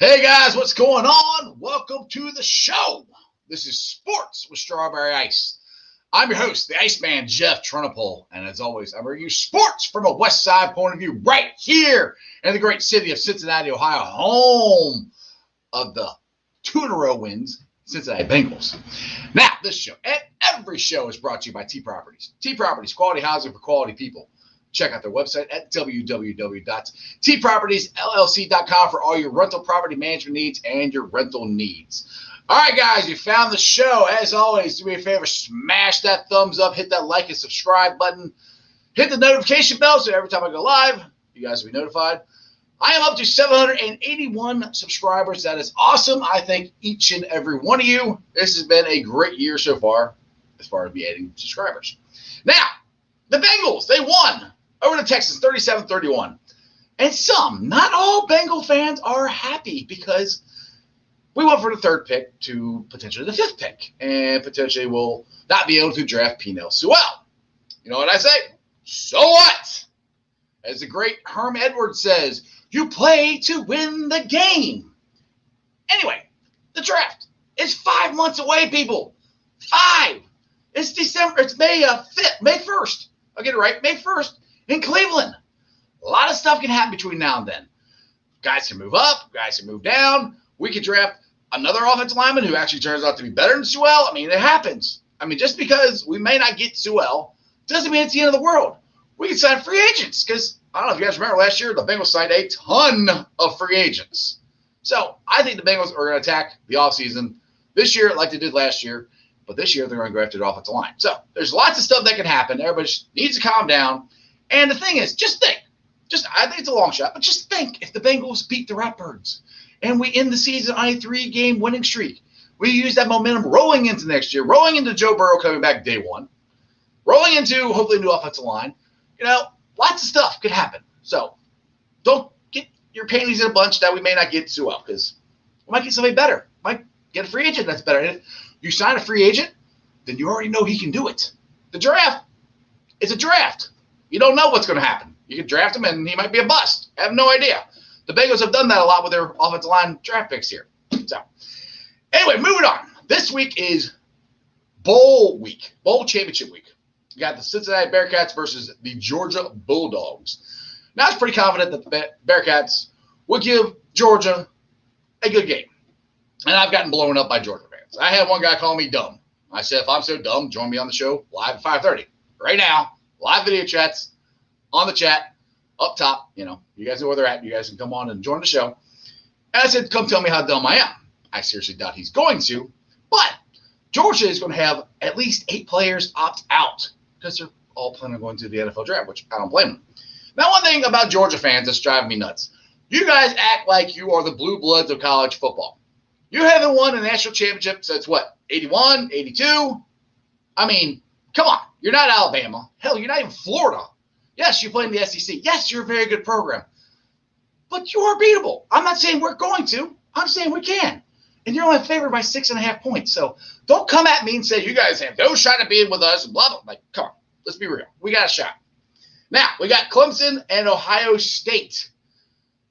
Hey guys, what's going on? Welcome to the show. This is Sports with Strawberry Ice. I'm your host, the Iceman, Jeff Trunapole. And as always, I'm bringing you sports from a West Side point of view right here in the great city of Cincinnati, Ohio, home of the 2-in-a-row wins, Cincinnati Bengals. Now, this show and every show is brought to you by T Properties. T Properties, quality housing for quality people. Check out their website at www.tpropertiesllc.com for all your rental property management needs and your rental needs. All right, guys, you found the show. As always, do me a favor, smash that thumbs up, hit that like and subscribe button, hit the notification bell so every time I go live, you guys will be notified. I am up to 781 subscribers. That is awesome. I thank each and every one of you. This has been a great year so far as me adding subscribers. Now, the Bengals, they won over the Texans, 37-31. And some, not all Bengal fans are happy because we went for the third pick to potentially the fifth pick. And potentially we'll not be able to draft Penel Sewell. You know what I say? So what? As the great Herm Edwards says, you play to win the game. Anyway, the draft is 5 months away, people. 5. It's December. It's May 5th, May 1st. I'll get it right. May 1st in Cleveland. A lot of stuff can happen between now and then. Guys can move up. Guys can move down. We could draft another offensive lineman who actually turns out to be better than Sewell. I mean, it happens. I mean, just because we may not get Sewell doesn't mean it's the end of the world. We can sign free agents because, I don't know if you guys remember last year, the Bengals signed a ton of free agents. So I think the Bengals are going to attack the offseason this year like they did last year. But this year, they're going to go after the offensive line. So there's lots of stuff that can happen. Everybody needs to calm down. And the thing is, just think. I think it's a long shot, but just think if the Bengals beat the Ratbirds and we end the season on a 3-game winning streak. We use that momentum rolling into next year, rolling into Joe Burrow coming back day one, rolling into hopefully a new offensive line. You know, lots of stuff could happen. So don't get your panties in a bunch that we may not get Sewell because we might get somebody better. Might get a free agent that's better. And if you sign a free agent, then you already know he can do it. The draft is a draft. You don't know what's going to happen. You can draft him, and he might be a bust. I have no idea. The Bengals have done that a lot with their offensive line draft picks here. So, anyway, moving on. This week is bowl week, bowl championship week. You got the Cincinnati Bearcats versus the Georgia Bulldogs. Now, I was pretty confident that the Bearcats would give Georgia a good game. And I've gotten blown up by Georgia fans. I had one guy call me dumb. I said, if I'm so dumb, join me on the show live at 5:30. Right now, live video chats on the chat up top. You know, you guys know where they're at. You guys can come on and join the show. And I said, come tell me how dumb I am. I seriously doubt he's going to. But Georgia is going to have at least 8 players opt out because they're all planning on going to the NFL draft, which I don't blame them. Now, one thing about Georgia fans that's driving me nuts. You guys act like you are the blue bloods of college football. You haven't won a national championship since, what, 81, 82? I mean, come on. You're not Alabama. Hell, you're not even Florida. Yes, you play in the SEC. Yes, you're a very good program. But you are beatable. I'm not saying we're going to. I'm saying we can. And you're only favored by 6.5 points. So don't come at me and say, you guys have no shot at being with us, and blah, blah. Like, come on. Let's be real. We got a shot. Now, we got Clemson and Ohio State.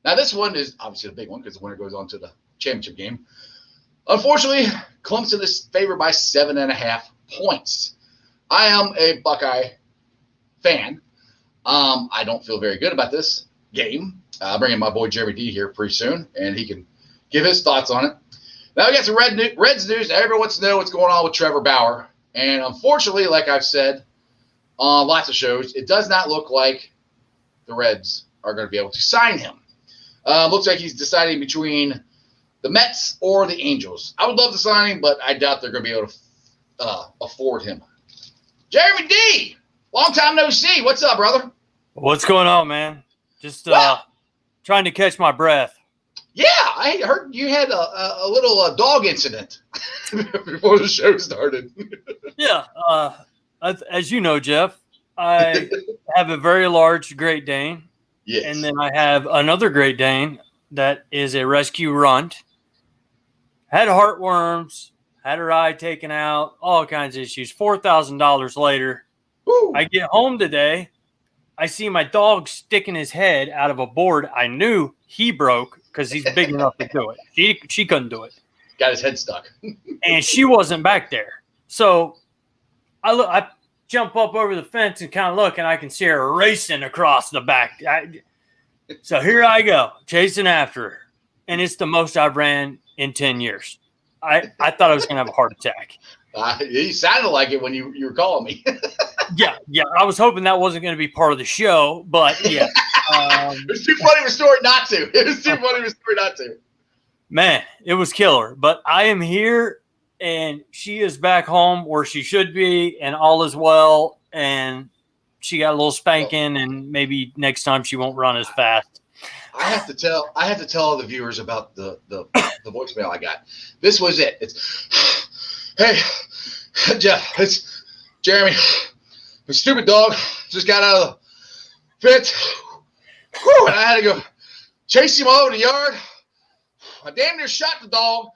Now, this one is obviously a big one because the winner goes on to the championship game. Unfortunately, Clemson is favored by 7.5 points. I am a Buckeye fan. I don't feel very good about this game. I'll bring in my boy Jeremy D here pretty soon, and he can give his thoughts on it. Now we got some Reds news. Everyone wants to know what's going on with Trevor Bauer. And unfortunately, like I've said on lots of shows, it does not look like the Reds are going to be able to sign him. Looks like he's deciding between the Mets or the Angels. I would love to sign him, but I doubt they're going to be able to afford him. Jeremy D, long time no see. What's up, brother? What's going on, man? Just trying to catch my breath. Yeah, I heard you had a little dog incident before the show started. Yeah, as you know, Jeff, I have a very large Great Dane. Yes. And then I have another Great Dane that is a rescue runt. Had heartworms, had her eye taken out, all kinds of issues. $4,000 later, Woo. I get home today. I see my dog sticking his head out of a board I knew he broke because he's big enough to do it. She couldn't do it. Got his head stuck. And she wasn't back there. So I jump up over the fence and kind of look, and I can see her racing across the back. So here I go, chasing after her. And it's the most I've ran in 10 years. I thought I was going to have a heart attack. You sounded like it when you were calling me. Yeah. I was hoping that wasn't going to be part of the show, but yeah. It was too funny of a story not to. Man, it was killer. But I am here, and she is back home where she should be, and all is well. And she got a little spanking, and maybe next time she won't run as fast. I have to tell the viewers about the voicemail I got. This was it. It's, hey, Jeff, it's Jeremy. The stupid dog just got out of the fence. Whew, and I had to go chase him all over the yard. I damn near shot the dog.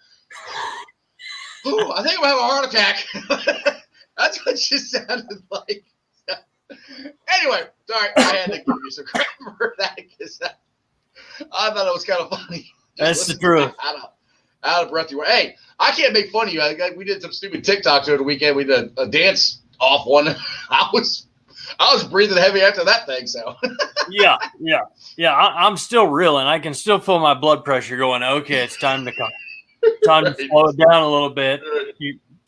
Whew, I think I'm having a heart attack. That's what she sounded like. Anyway, sorry, I had to give you some crap for that because I thought it was kind of funny. That's the truth. Out of breath you were. Hey, I can't make fun of you. We did some stupid TikToks over the weekend. We did a dance off one. I was breathing heavy after that thing. So yeah. I'm still reeling. I can still feel my blood pressure going. Okay, it's time to come. Time to slow it down a little bit.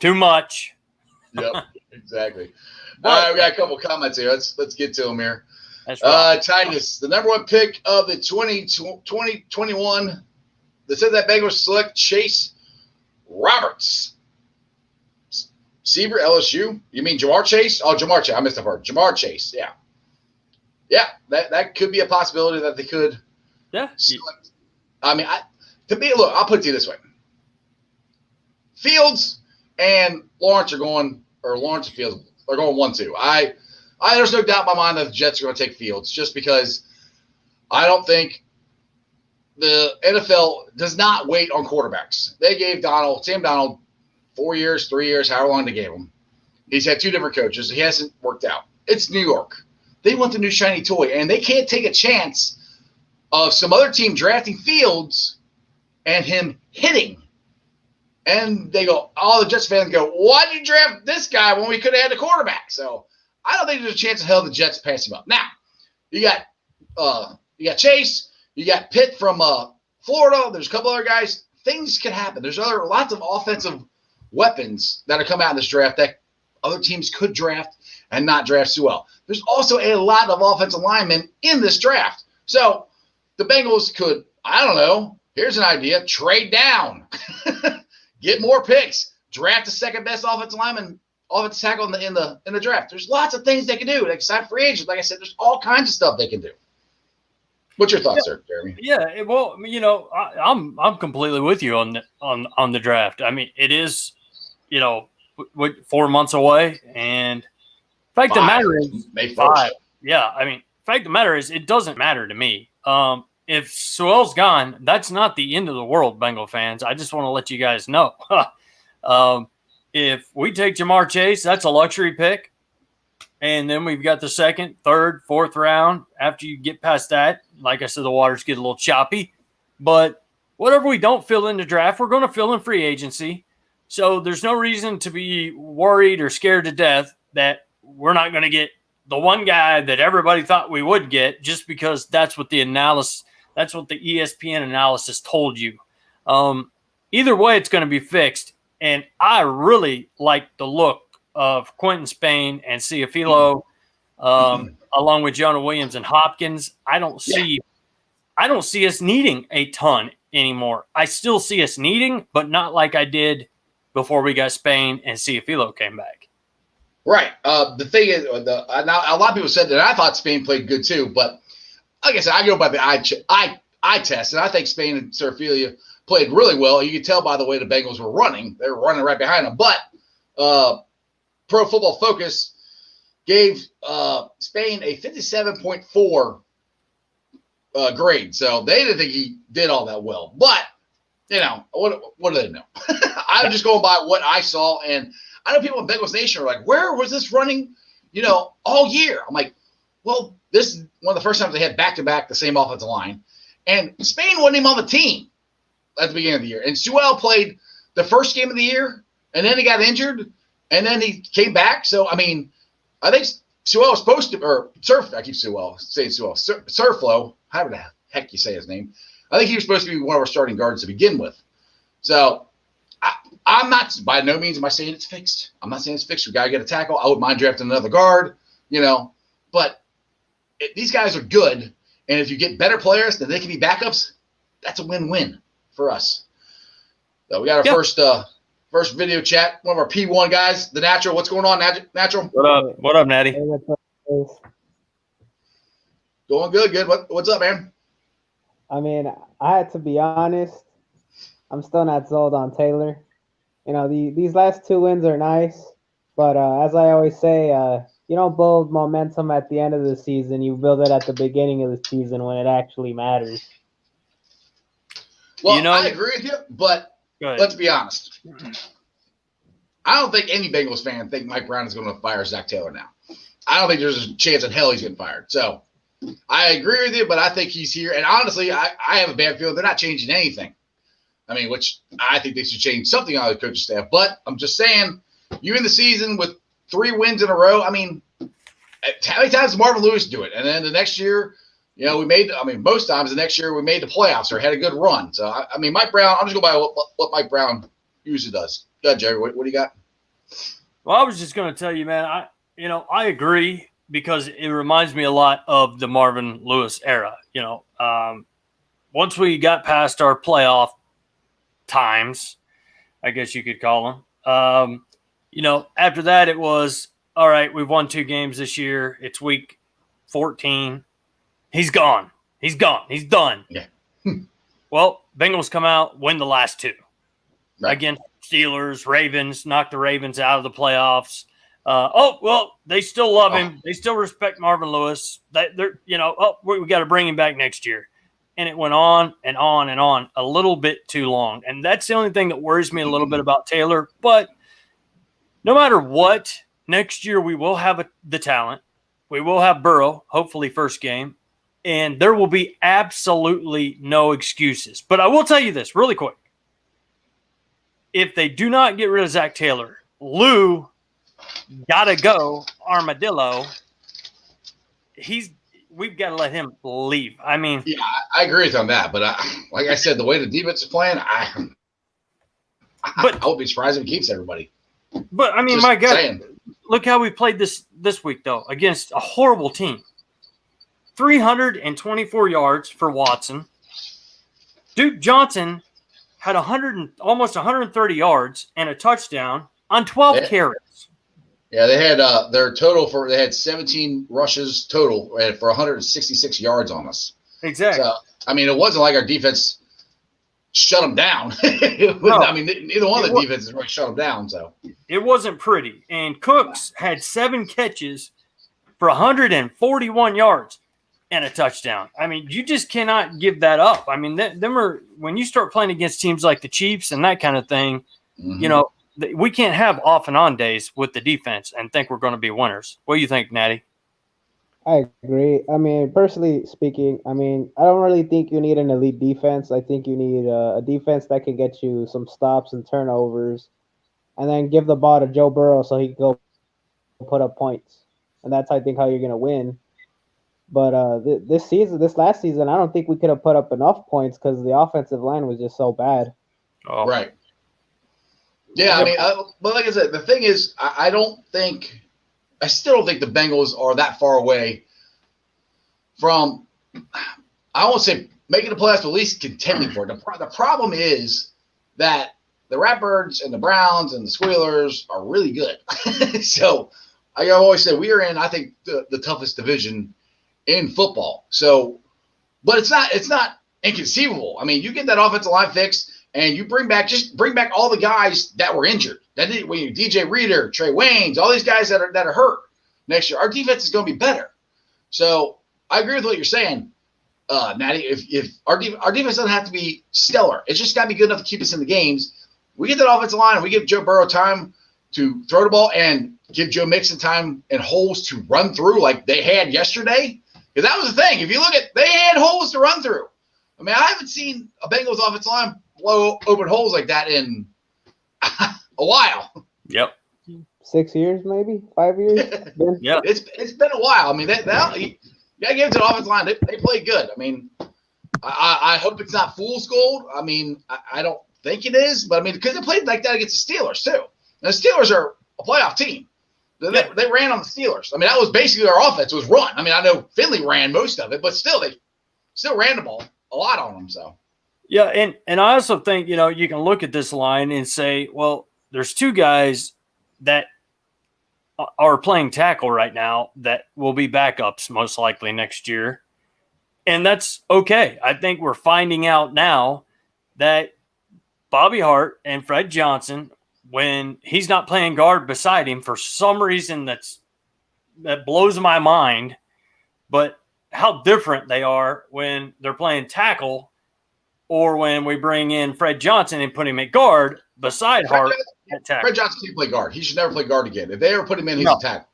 Too much. Yep, exactly. All right, we got a couple comments here. Let's get to them here. That's right. Titus, the number one pick of the 2021. They said that Bengals select Chase Roberts. Seaver, LSU. You mean Jamar Chase? Oh, Jamar Chase. I missed the part. Jamar Chase. Yeah. Yeah, that could be a possibility that they could select. I mean, look, I'll put it to you this way. Fields and Lawrence and Fields are going 1-2. There's no doubt in my mind that the Jets are going to take Fields just because I don't think the NFL does not wait on quarterbacks. They gave Sam Donald 4 years, 3 years, however long they gave him. He's had two different coaches. He hasn't worked out. It's New York. They want the new shiny toy, and they can't take a chance of some other team drafting Fields and him hitting. And they go, all the Jets fans go, why did you draft this guy when we could have had a quarterback? So I don't think there's a chance in hell the Jets pass him up. Now, you got Chase, you got Pitt from Florida. There's a couple other guys. Things can happen. There's lots of offensive weapons that are coming out in this draft that other teams could draft and not draft too well. There's also a lot of offensive linemen in this draft. So the Bengals could, I don't know, here's an idea, trade down. Get more picks. Draft the second best offensive lineman, offensive tackle in the draft. There's lots of things they can do. They can sign free agents. Like I said, there's all kinds of stuff they can do. What's your thoughts, sir, Jeremy? Yeah, well, I'm completely with you on the draft. I mean, it is, 4 months away, and the fact of the matter is, May 1st. Yeah, I mean, the fact of the matter is, it doesn't matter to me. If Sewell's gone, that's not the end of the world, Bengal fans. I just want to let you guys know. If we take Jamar Chase, that's a luxury pick. And then we've got the second, third, fourth round. After you get past that, like I said, the waters get a little choppy. But whatever we don't fill in the draft, we're going to fill in free agency. So there's no reason to be worried or scared to death that we're not going to get the one guy that everybody thought we would get just because that's what the ESPN analysis told you. Either way, it's going to be fixed. And I really like the look of Quentin Spain and Ciafilo, along with Jonah Williams and Hopkins. I don't see us needing a ton anymore. I still see us needing, but not like I did before we got Spain and Ciafilo came back. Right. The thing is, now a lot of people said that I thought Spain played good too, but like I said, I go by the eye test, and I think Spain and Ciafilo played really well. You could tell by the way the Bengals were running; they were running right behind them. But Pro Football Focus gave Spain a 57.4 grade, so they didn't think he did all that well. But what do they know? I'm just going by what I saw, and I know people in Bengals Nation are like, "Where was this running? All year?" I'm like, "Well, this is one of the first times they had back-to-back the same offensive line, And Spain wasn't even on the team at the beginning of the year. And Sewell played the first game of the year, and then he got injured, and then he came back. So, I mean, I think Sewell was supposed to – or Surf – I keep saying Sewell. Surflow, however the heck you say his name. I think he was supposed to be one of our starting guards to begin with. So, I'm not – by no means am I saying it's fixed. I'm not saying it's fixed. We got to get a tackle. I wouldn't mind drafting another guard, But these guys are good. And if you get better players, then they can be backups. That's a win-win for us. So we got our first video chat. One of our P1 guys, the Natural. What's going on, Natural? What up, Natty? Hey, what's up, guys? Going good. What's up, man? I mean, I had to be honest. I'm still not sold on Taylor. These last 2 wins are nice, but as I always say, you don't build momentum at the end of the season. You build it at the beginning of the season when it actually matters. Well, I agree with you, but let's be honest. I don't think any Bengals fan think Mike Brown is going to fire Zach Taylor now. I don't think there's a chance in hell he's getting fired. So I agree with you, but I think he's here. And honestly, I have a bad feeling they're not changing anything. I mean, which I think they should change something on the coaching staff. But I'm just saying, you in the season with 3 wins in a row. I mean, how many times did Marvin Lewis do it? And then the next year, most times the next year we made the playoffs or had a good run. So, I mean, Mike Brown, I'm just going by what Mike Brown usually does. Go ahead, Jerry. What do you got? Well, I was just going to tell you, man, I agree because it reminds me a lot of the Marvin Lewis era. Once we got past our playoff times, I guess you could call them, after that it was, all right, we've won 2 games this year. It's week 14. He's gone. He's done. Yeah. Well, Bengals come out, win the last 2. Right. Against Steelers, Ravens, knock the Ravens out of the playoffs. They still love him. They still respect Marvin Lewis. We got to bring him back next year. And it went on and on and on a little bit too long. And that's the only thing that worries me a little bit about Taylor. But no matter what, next year we will have the talent. We will have Burrow, hopefully first game. And there will be absolutely no excuses. But I will tell you this really quick. If they do not get rid of Zach Taylor, Lou gotta go, Armadillo. We've got to let him leave. I mean, yeah, I agree with you on that. But like I said, the way the defense is playing, I would be surprised if he keeps everybody. But I mean, just my God, look how we played this week though against a horrible team. 324 yards for Watson. Duke Johnson had almost 130 yards and a touchdown on 12 carries. Yeah, they had they had 17 rushes total for 166 yards on us. Exactly. So, I mean, it wasn't like our defense shut them down. No, I mean, neither one of the defenses really shut them down. So it wasn't pretty. And Cooks had 7 catches for 141 yards and a touchdown. I mean, you just cannot give that up. I mean, when you start playing against teams like the Chiefs and that kind of thing, we can't have off and on days with the defense and think we're going to be winners. What do you think, Natty? I agree. I mean, personally speaking, I don't really think you need an elite defense. I think you need a defense that can get you some stops and turnovers and then give the ball to Joe Burrow so he can go put up points. And that's, I think, how you're going to win. But this last season, I don't think we could have put up enough points because the offensive line was just so bad. Oh. Right. Yeah, I mean, but like I said, the thing is, I still don't think the Bengals are that far away from, I won't say making the playoffs, but at least contending for it. The problem is that the Ratbirds and the Browns and the Squealers are really good. So I always say we are in, I think, the toughest division in football. So, but it's not inconceivable. I mean, you get that offensive line fixed. And you bring back all the guys that were injured. When you DJ Reader, Trey Waynes, all these guys that are hurt next year, our defense is going to be better. So I agree with what you're saying, Natty. If our defense doesn't have to be stellar, it's just got to be good enough to keep us in the games. We get that offensive line, and we give Joe Burrow time to throw the ball, and give Joe Mixon time and holes to run through like they had yesterday. Because that was the thing. If you look at, they had holes to run through. I mean, I haven't seen a Bengals offensive line blow open holes like that in a while. Yep. 6 years, maybe 5 years. Yeah. It's been a while. I mean, you got to give it to the offensive line. They play good. I mean, I hope it's not fool's gold. I mean, I don't think it is, but I mean, because they played like that against the Steelers too. And the Steelers are a playoff team. They ran on the Steelers. I mean, that was basically their offense was run. I mean, I know Finley ran most of it, but still, they still ran the ball a lot on them. So, yeah, and I also think, you can look at this line and say, well, there's two guys that are playing tackle right now that will be backups most likely next year. And that's okay. I think we're finding out now that Bobby Hart and Fred Johnson, when he's not playing guard beside him for some reason that blows my mind, but how different they are when they're playing tackle or when we bring in Fred Johnson and put him at guard beside Hart at tackle. Fred Johnson can't play guard. He should never play guard again. If they ever put him in, he's a tackle.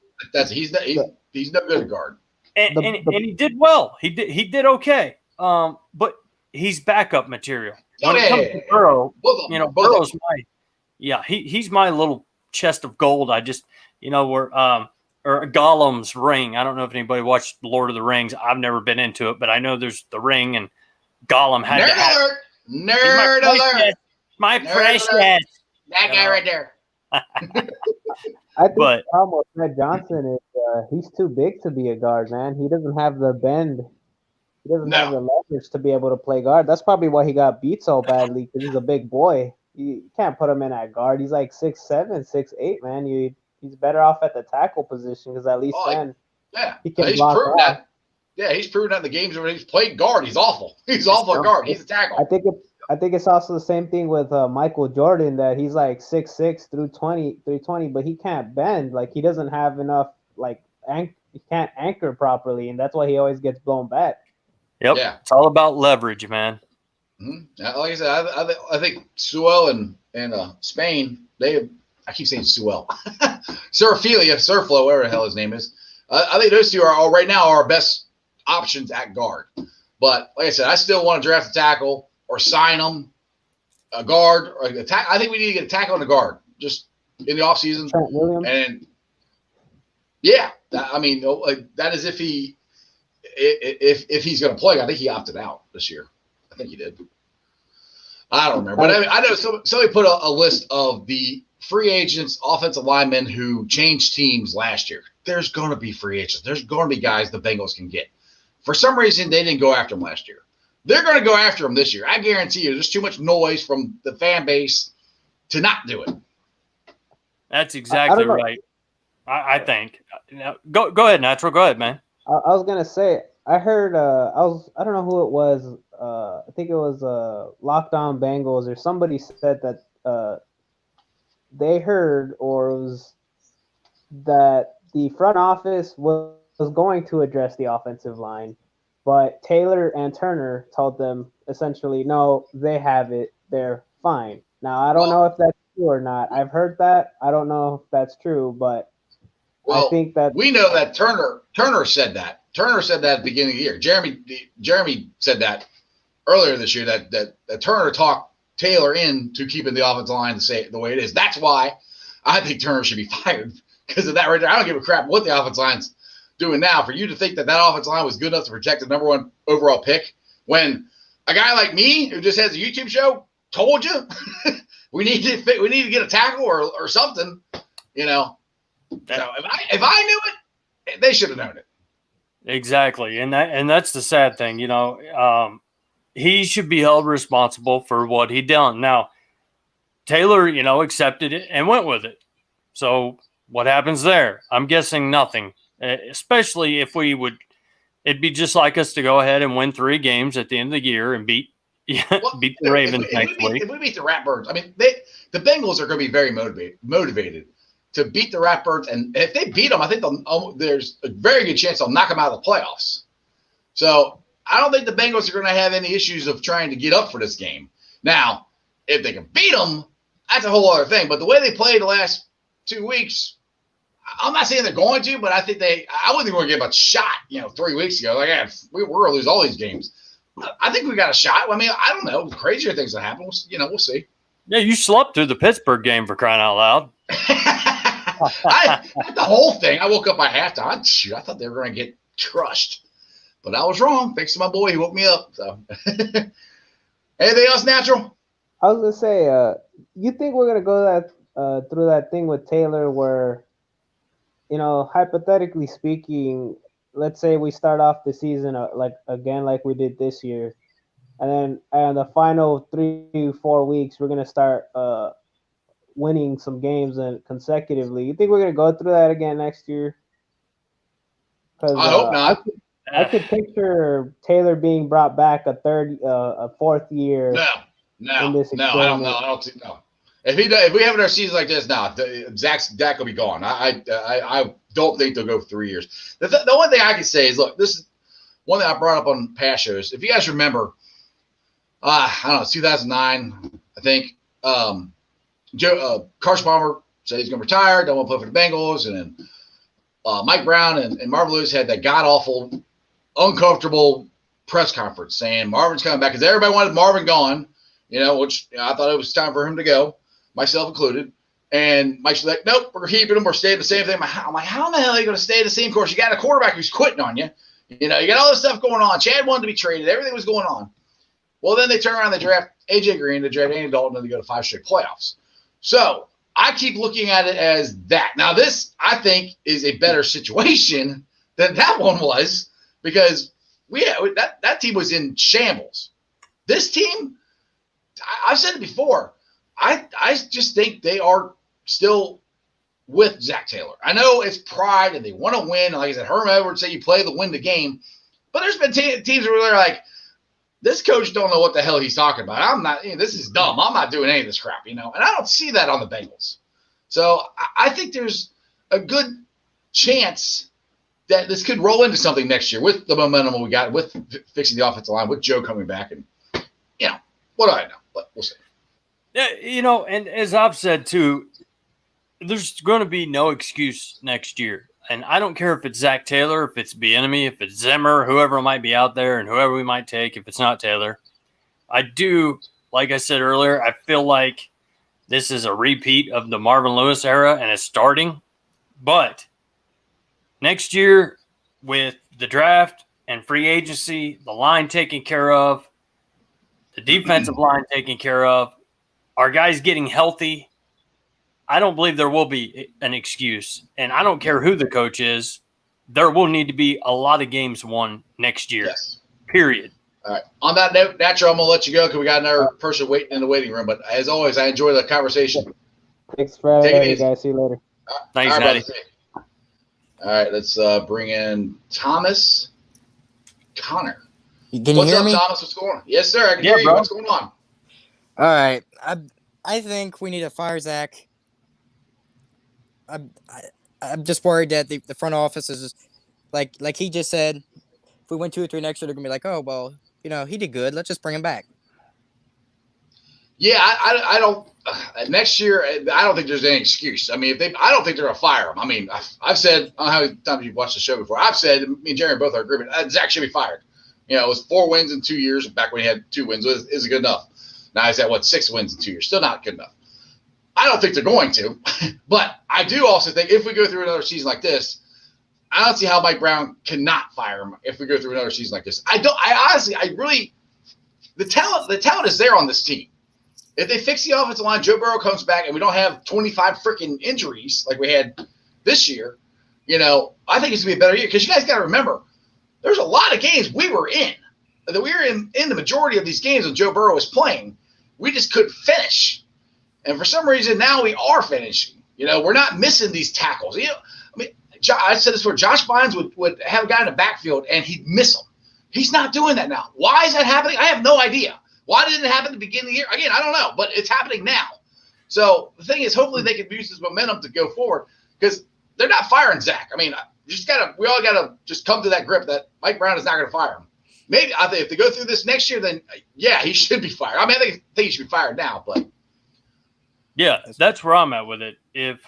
He's no good at guard. And he did well. He did okay. But he's backup material. When it comes to Burrow, Burrow's he's my little chest of gold. I just, or Gollum's ring. I don't know if anybody watched Lord of the Rings. I've never been into it, but I know there's the ring, and Gollum had Nerd alert. My precious. That guy right there. I think the problem with Fred Johnson is he's too big to be a guard, man. He doesn't have the bend. He doesn't have the leverage to be able to play guard. That's probably why he got beat so badly, because he's a big boy. You can't put him in at guard. He's like 6'7", 6'8", man. He's better off at the tackle position, because at least he can block proven that. Yeah, he's proven that in the games where he's played guard. He's awful. He's awful at guard. He's a tackle. I think it's also the same thing with Michael Jordan, that he's like 6'6", 320, but he can't bend. Like, he doesn't have enough, he can't anchor properly, and that's why he always gets blown back. Yep. Yeah. It's all about leverage, man. Mm-hmm. Like I said, I think Sewell and Spain, I keep saying Sewell. Surflo, whatever the hell his name is. I think those two are right now our best options at guard. But like I said, I still want to draft a tackle or sign them a guard or a tackle. I think we need to get a tackle and a guard just in the offseason. And that is if he's going to play. I think he opted out this year. I think he did. I don't remember. But I know somebody put a list of the free agents, offensive linemen who changed teams last year. There's going to be free agents. There's going to be guys the Bengals can get. For some reason, they didn't go after him last year. They're going to go after him this year. I guarantee you there's too much noise from the fan base to not do it. That's exactly right. I think. Go ahead, Natural. Go ahead, man. I was going to say, I heard, I don't know who it was. I think it was Locked On Bengals, or somebody said that they heard, or it was that the front office was going to address the offensive line, but Taylor and Turner told them essentially, no, they have it. They're fine. Now, I don't know if that's true or not. I've heard that. I don't know if that's true, but I think that we know that Turner said that. Turner said that at the beginning of the year. Jeremy said that earlier this year that Turner talked Taylor into keeping the offensive line the way it is. That's why I think Turner should be fired, because of that right there. I don't give a crap what the offensive line's doing now. For you to think that offensive line was good enough to protect the number one overall pick, when a guy like me who just has a YouTube show told you we need to get a tackle or something, So if I knew it, they should have known it. Exactly, and that's the sad thing, he should be held responsible for what he done. Now, Taylor, accepted it and went with it. So what happens there? I'm guessing nothing, especially if it'd be just like us to go ahead and win 3 games at the end of the year and beat the Ravens next week. If we beat the Ratbirds, the Bengals are going to be very motivated to beat the Ratbirds. And if they beat them, I think there's a very good chance they'll knock them out of the playoffs. So I don't think the Bengals are going to have any issues of trying to get up for this game. Now, if they can beat them, that's a whole other thing. But the way they played the last 2 weeks, I'm not saying they're going to, but I think I wouldn't think we're going to give a shot, 3 weeks ago. We're going to lose all these games. I think we got a shot. I mean, I don't know. Crazier things that happen. We'll see. Yeah, you slept through the Pittsburgh game for crying out loud. The whole thing. I woke up by halftime. Shoot, I thought they were going to get crushed, but I was wrong. Thanks to my boy, he woke me up. So, anything else, Natural? I was gonna say, you think we're gonna go through that thing with Taylor, where, hypothetically speaking, let's say we start off the season like we did this year, and then the final 3-4 weeks we're gonna start winning some games and consecutively. You think we're gonna go through that again next year? Because I hope not. I could picture Taylor being brought back a fourth year. No, I don't know. I don't think no. If we have our season like this now, Dak will be gone. I don't think they'll go for 3 years. The one thing I can say is, look, this is one thing I brought up on past shows. If you guys remember, I don't know, 2009, I think, Carson Palmer said he's going to retire, don't want to play for the Bengals, and then Mike Brown and Marvin Lewis had that god-awful, uncomfortable press conference saying Marvin's coming back because everybody wanted Marvin gone, which I thought it was time for him to go, myself included. And Mike's like, nope, we're keeping him. We're staying the same thing. I'm like, how in the hell are you going to stay the same course? You got a quarterback who's quitting on you. You got all this stuff going on. Chad wanted to be traded. Everything was going on. Well, then they turn around and they draft A.J. Green, they draft Andy Dalton, and they go to 5 straight playoffs. So I keep looking at it as that. Now, this, I think, is a better situation than that one was because that team was in shambles. This team, I've said it before, I just think they are still with Zach Taylor. I know it's pride and they want to win. Like I said, Herm Edwards said you play to win the game. But there's been teams where they're like, this coach don't know what the hell he's talking about. I'm not. This is dumb. I'm not doing any of this crap, And I don't see that on the Bengals. So I think there's a good chance that this could roll into something next year with the momentum we got, with fixing the offensive line, with Joe coming back, and what do I know? But we'll see. Yeah, and as I've said too, there's going to be no excuse next year. And I don't care if it's Zach Taylor, if it's Bieniemy, if it's Zimmer, whoever might be out there and whoever we might take if it's not Taylor. I do, like I said earlier, I feel like this is a repeat of the Marvin Lewis era and it's starting. But next year with the draft and free agency, the line taken care of, the defensive line taken care of, our guys getting healthy, I don't believe there will be an excuse. And I don't care who the coach is. There will need to be a lot of games won next year. Yes. Period. All right. On that note, Natural, I'm going to let you go because we got another person waiting in the waiting room. But as always, I enjoy the conversation. Thanks, Fred. Take it easy, guys. See you later. Thanks, Natty. All right. Let's bring in Thomas Connor. Can you hear me? What's up, Thomas? What's going on? Yes, sir. I can hear you. Bro. What's going on? All right. I think we need to fire Zach. I'm just worried that the front office is just, like he just said, if we win 2 or 3 next year, they're gonna be like, oh well, he did good. Let's just bring him back. Yeah, I don't. Next year, I don't think there's any excuse. I mean, I don't think they're gonna fire him. I mean, I've said, I don't know how many times you've watched the show before. I've said, me and Jerry both are agreement. Zach should be fired. It was 4 wins in 2 years. Back when he had 2 wins, is it good enough? Now he's at 6 wins in 2 years. Still not good enough. I don't think they're going to, but I do also think if we go through another season like this, I don't see how Mike Brown cannot fire him if we go through another season like this. The talent is there on this team. If they fix the offensive line, Joe Burrow comes back, and we don't have 25 freaking injuries like we had this year, I think it's going to be a better year because you guys got to remember, there's a lot of games we were in. That we were in the majority of these games when Joe Burrow was playing. We just couldn't finish. And for some reason, now we are finishing. We're not missing these tackles. I said this before. Josh Bynes would have a guy in the backfield, and he'd miss him. He's not doing that now. Why is that happening? I have no idea. Why didn't it happen at the beginning of the year? Again, I don't know, but it's happening now. So the thing is, hopefully they can use this momentum to go forward because they're not firing Zach. I mean, we all got to just come to that grip that Mike Brown is not going to fire him. Maybe I think if they go through this next year, then yeah, he should be fired. I mean, I think he should be fired now, but yeah, that's where I'm at with it. If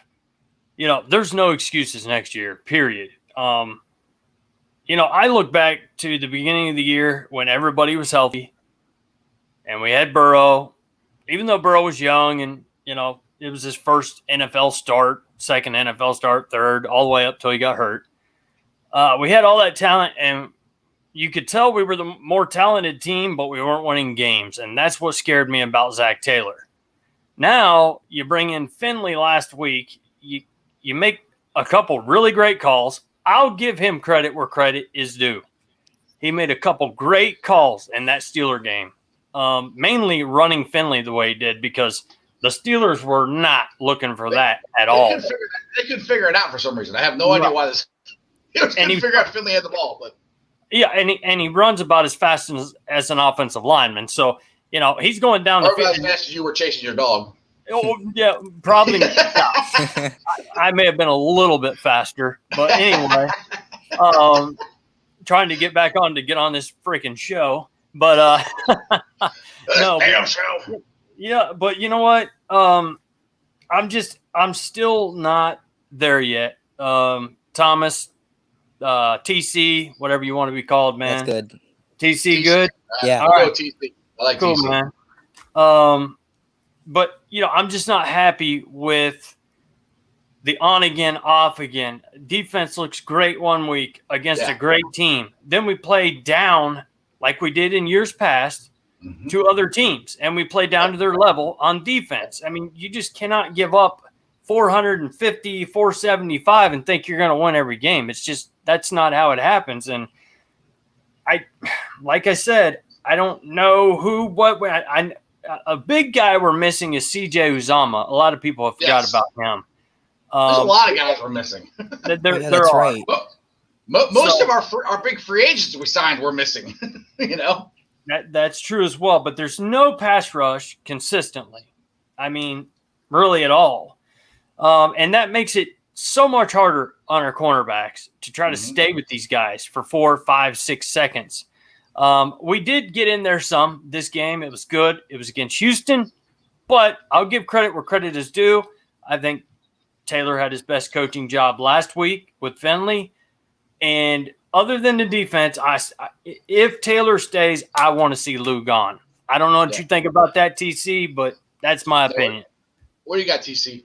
there's no excuses next year, period. I look back to the beginning of the year when everybody was healthy and we had Burrow, even though Burrow was young and, it was his first NFL start, second NFL start, third, all the way up till he got hurt. We had all that talent, and you could tell we were the more talented team, but we weren't winning games, and that's what scared me about Zach Taylor. Now you bring in Finley last week. You make a couple really great calls. I'll give him credit where credit is due. He made a couple great calls in that Steeler game, mainly running Finley the way he did because the Steelers were not looking for that at all. They couldn't figure it out for some reason. I have no idea why this. He couldn't figure out Finley had the ball, but yeah, and he runs about as fast as an offensive lineman. So he's going down the field as fast as you were chasing your dog. Oh yeah, probably. I may have been a little bit faster, but anyway, trying to get back on to get on this freaking show, but no, damn show. Yeah, but you know what? I'm still not there yet. Thomas, TC, whatever you want to be called, man. That's good. TC, good. Yeah. All right. TC. I like cool, TC. Man. But I'm just not happy with the on again, off again. Defense looks great one week against a great team. Then we play down like we did in years past to other teams, and we play down to their level on defense. I mean, you just cannot give up 450, 475 and think you're going to win every game. It's just that's not how it happens. And like I said, I don't know a big guy we're missing is CJ Uzama. A lot of people have forgot about him. There's a lot of guys we're missing. That's right. Most of our big free agents we signed were missing. That's true as well. But there's no pass rush consistently. I mean, really at all. And that makes it so much harder on our cornerbacks to try to stay with these guys for 4, 5, 6 seconds. We did get in there some this game. It was good. It was against Houston, but I'll give credit where credit is due. I think Taylor had his best coaching job last week with Finley. And other than the defense, if Taylor stays, I want to see Lou gone. I don't know what you think about that, TC, but that's my opinion. What do you got, TC?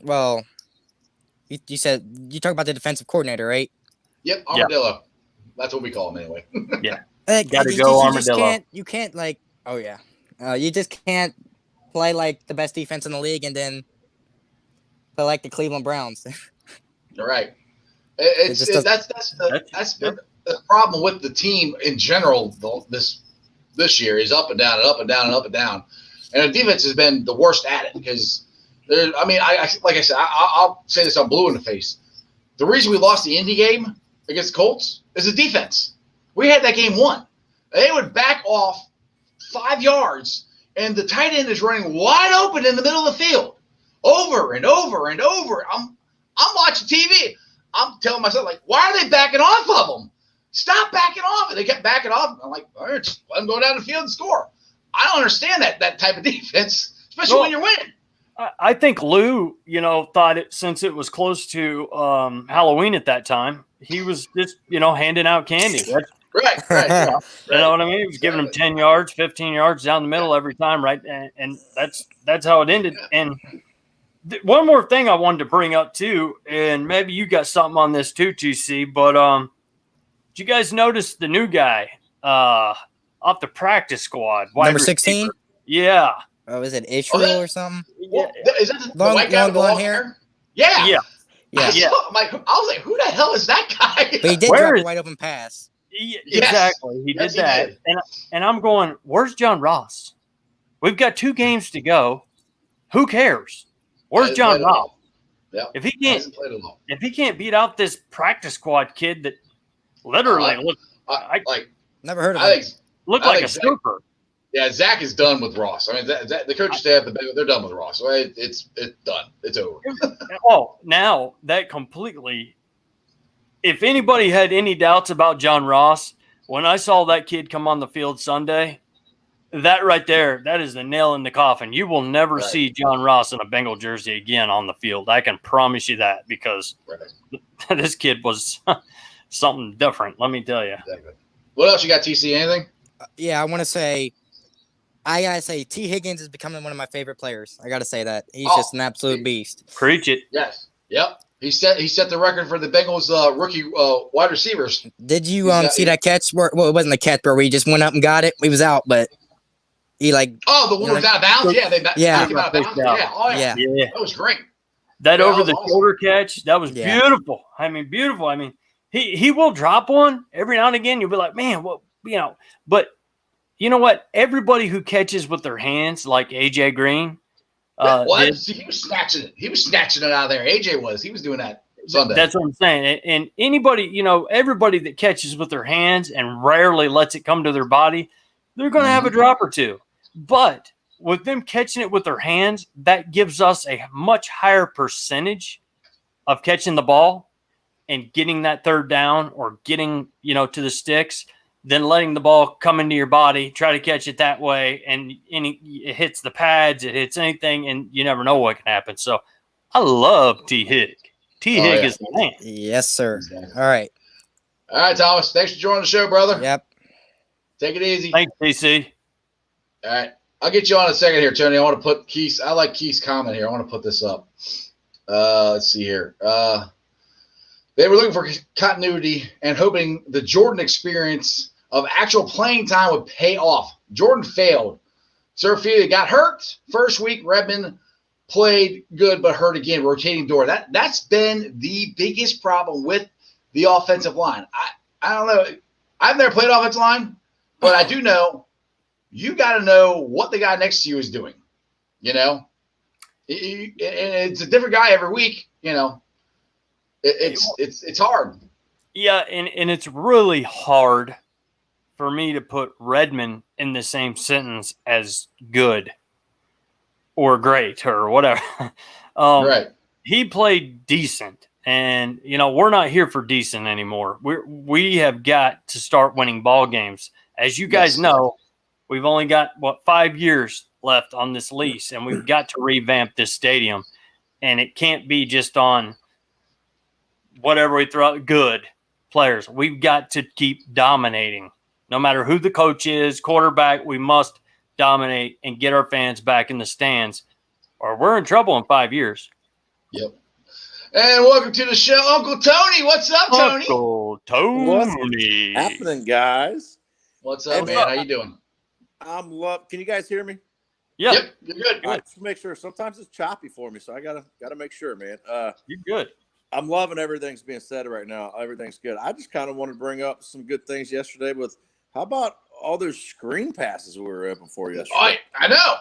Well, you said you talk about the defensive coordinator, right? Yep, Armadillo. Yep. That's what we call him anyway. Yeah. Gotta go Armadillo. You can't you just can't play like the best defense in the league and then play like the Cleveland Browns. You're right. That's the problem with the team in general. This year is up and down and up and down and up and down, and the defense has been the worst at it because I'll say this, I'm blue in the face. The reason we lost the Indy game against the Colts is the defense. We had that game won. They would back off 5 yards, and the tight end is running wide open in the middle of the field, over and over and over. I'm watching TV. I'm telling myself, like, why are they backing off of them? Stop backing off. And they kept backing off. I'm like, all right, just let them go down the field and score. I don't understand that type of defense, especially when you're winning. I think Lou, thought since it was close to Halloween at that time, he was just, handing out candy. Right. You know what I mean? He was giving them 10 yards, 15 yards down the middle every time, right? And that's how it ended. Yeah. And one more thing I wanted to bring up too, and maybe you got something on this too, TC, but did you guys notice the new guy off the practice squad? Number 16? Yeah. Oh, is it Israel or something? Yeah. Is that the white guy with the long hair? Yeah. I was like, who the hell is that guy? But he did drop a wide open pass. Exactly. He did that. And I'm going, where's John Ross? We've got 2 games to go. Who cares? Where's John Ross? Yeah. If he can't beat out this practice squad kid that literally looked never heard of him. Looked like a super. Yeah, Zach is done with Ross. I mean, the coaching staff, they're done with Ross. Right? It's done. It's over. Now that completely. If anybody had any doubts about John Ross, when I saw that kid come on the field Sunday, that right there, that is the nail in the coffin. You will never see John Ross in a Bengal jersey again on the field. I can promise you that because this kid was something different. Let me tell you. Exactly. What else you got, TC? Anything? Yeah, I gotta say, T. Higgins is becoming one of my favorite players. I gotta say that he's just an absolute beast. Preach it. Yes. Yep. He set the record for the Bengals rookie wide receivers. Did you see that catch? Well, it wasn't a catch where we just went up and got it. We was out, but he the one was out of bounds. Yeah, they knocked him out of bounds. Yeah. Oh yeah. That was great. That over the shoulder catch, that was beautiful. I mean, beautiful. I mean, he will drop one every now and again. You'll be like, man, well, but you know what? Everybody who catches with their hands, like AJ Green, he was snatching it. He was snatching it out of there. AJ was. He was doing that Sunday. That's what I'm saying. And anybody, everybody that catches with their hands and rarely lets it come to their body, they're going to have a drop or two. But with them catching it with their hands, that gives us a much higher percentage of catching the ball and getting that third down or getting, to the sticks than letting the ball come into your body, try to catch it that way, and it hits the pads, it hits anything, and you never know what can happen. So I love T. Hig. T. Hig is the man. Yes, sir. Exactly. All right, Thomas. Thanks for joining the show, brother. Yep. Take it easy. Thanks, TC. All right. I'll get you on in a second here, Tony. I want to put Keith's. I like Keith's comment here. I want to put this up. Let's see here. They were looking for continuity and hoping the Jordan experience of actual playing time would pay off. Jordan failed. Surfie got hurt first week. Redmond played good but hurt again. Rotating door. That's been the biggest problem with the offensive line. I don't know. I've never played offensive line, but I do know you got to know what the guy next to you is doing. It's a different guy every week. It's hard. Yeah, and it's really hard for me to put Redmond in the same sentence as good or great or whatever. Right. He played decent, and we're not here for decent anymore. We have got to start winning ball games. As you guys know, we've only got 5 years left on this lease, and we've got to revamp this stadium, and it can't be just on whatever we throw out. Good players. We've got to keep dominating. No matter who the coach is, quarterback, we must dominate and get our fans back in the stands, or we're in trouble in 5 years. Yep. And welcome to the show, Uncle Tony. What's up, Tony? Uncle Tony. What's happening, guys? What's up, man? How you doing? Can you guys hear me? Yeah. Yep, you're good. All right, just make sure. Sometimes it's choppy for me, so I gotta make sure, man. You're good. I'm loving everything's being said right now. Everything's good. I just kind of want to bring up some good things yesterday with how about all those screen passes we were open for yesterday? I know.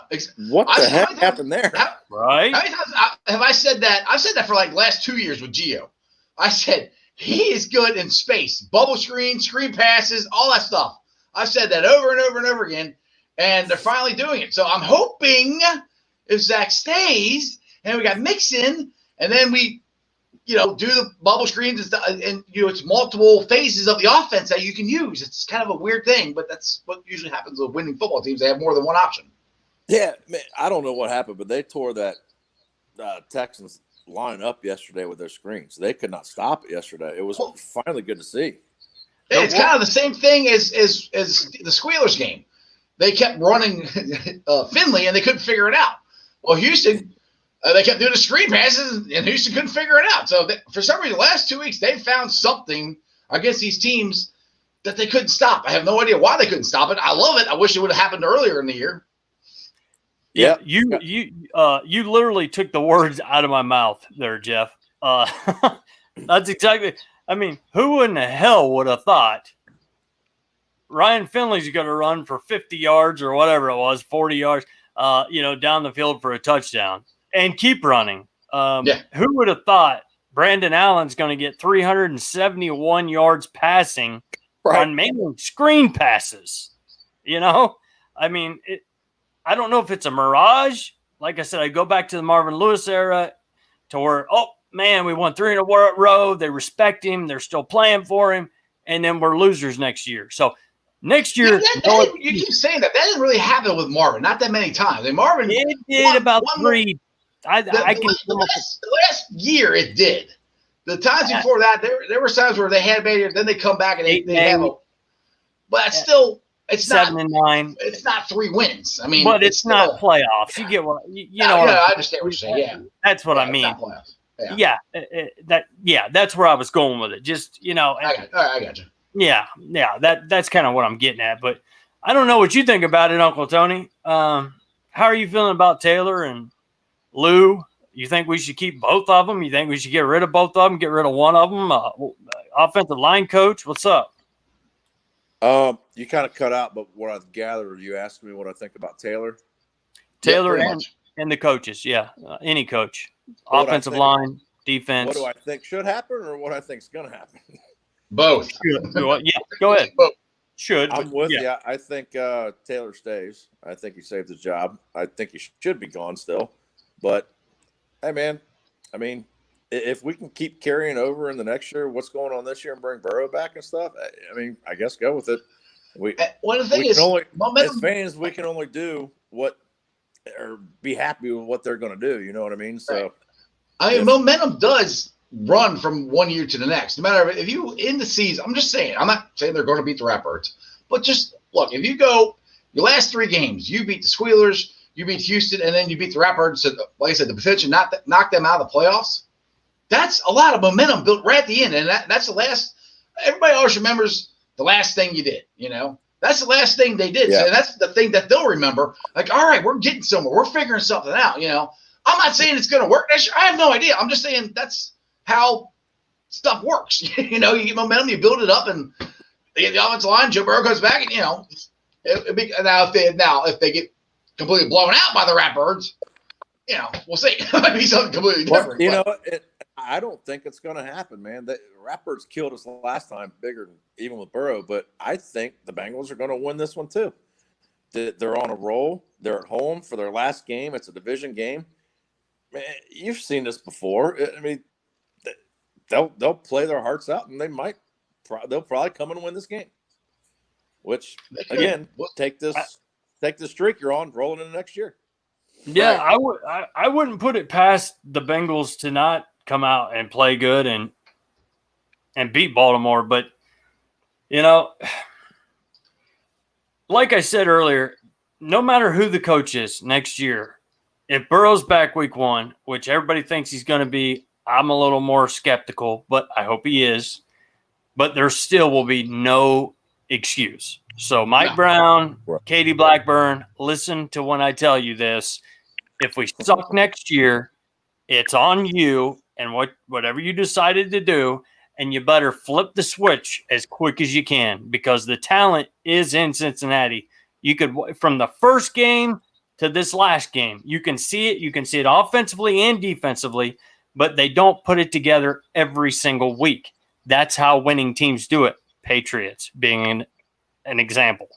What the heck happened there? Right? How many times have I said that? I've said that for like last 2 years with Gio. I said he is good in space, bubble screen passes, all that stuff. I've said that over and over and over again, and they're finally doing it. So I'm hoping if Zach stays and we got Mixon, and then we do the bubble screens and it's multiple phases of the offense that you can use. It's kind of a weird thing, but that's what usually happens with winning football teams. They have more than one option. Yeah, man, I don't know what happened, but they tore that Texans line up yesterday with their screens. They could not stop it yesterday. It was finally good to see. It's kind of the same thing as the Squealers game. They kept running Finley, and they couldn't figure it out. Well, Houston – they kept doing the screen passes, and Houston couldn't figure it out. So for some reason, the last 2 weeks, they found something against these teams that they couldn't stop. I have no idea why they couldn't stop it. I love it. I wish it would have happened earlier in the year. Yeah, you literally took the words out of my mouth there, Jeff. That's exactly. I mean, who in the hell would have thought Ryan Finley's going to run for 50 yards or whatever it was, 40 yards, down the field for a touchdown? And keep running. Who would have thought Brandon Allen's going to get 371 yards passing on mainly screen passes? I mean, I don't know if it's a mirage. Like I said, I go back to the Marvin Lewis era to where, we won 3 in a row. They respect him. They're still playing for him. And then we're losers next year. So next year, you keep saying that. That didn't really happen with Marvin. Not that many times. And Marvin did about 3. The last year it did. The times before that, there were times where they had made then they come back and they have a. But it's still it's 7-9. It's not 3 wins. I mean, but it's still, not playoffs. You get what you know. Yeah, I understand what you're saying. Yeah, that's what I mean. Not playoffs. Yeah, that's where I was going with it. Just I got you. Yeah, that's kind of what I'm getting at. But I don't know what you think about it, Uncle Tony. How are you feeling about Taylor and Lou? You think we should keep both of them? You think we should get rid of both of them? Get rid of one of them? Offensive line coach, what's up? You kind of cut out, but what I gathered, you asked me what I think about Taylor. Taylor and the coaches, any coach, offensive line, defense. What do I think should happen, or what I think is going to happen? Both. Yeah, go ahead. Should. I'm with you. I think Taylor stays. I think he saved his job. I think he should be gone still. But, hey, man, I mean, if we can keep carrying over in the next year what's going on this year and bring Burrow back and stuff, I mean, I guess go with it. As fans, we can only do what or be happy with what they're going to do. You know what I mean? So, momentum does run from one year to the next. No matter if you in the season, I'm just saying. I'm not saying they're going to beat the Ratbirds, but just look. If you go your last 3 games, you beat the Squealers, you beat Houston, and then you beat the Ratbirds. So, like I said, the potential knock them out of the playoffs. That's a lot of momentum built right at the end, and that's the last. Everybody always remembers the last thing you did. That's the last thing they did. Yeah. So that's the thing that they'll remember. Like, all right, we're getting somewhere. We're figuring something out. I'm not saying it's going to work next year. I have no idea. I'm just saying that's how stuff works. You get momentum, you build it up, and they get the offensive line. Joe Burrow goes back, and if they get completely blown out by the Ratbirds, we'll see. It might be something completely different. I don't think it's going to happen, man. The Ratbirds killed us last time, bigger even with Burrow, but I think the Bengals are going to win this one too. They're on a roll. They're at home for their last game. It's a division game. Man, you've seen this before. I mean, they'll play their hearts out, and they'll probably come and win this game. Which again, take this streak you're on, roll it into next year. Yeah, right. I wouldn't put it past the Bengals to not come out and play good and beat Baltimore, but like I said earlier, no matter who the coach is next year, if Burrow's back week 1, which everybody thinks he's going to be, I'm a little more skeptical, but I hope he is. But there still will be no excuse. So Mike Brown, Katie Blackburn, listen to when I tell you this. If we suck next year, it's on you and whatever you decided to do, and you better flip the switch as quick as you can because the talent is in Cincinnati. You could, from the first game to this last game, you can see it. You can see it offensively and defensively, but they don't put it together every single week. That's how winning teams do it. Patriots being an example.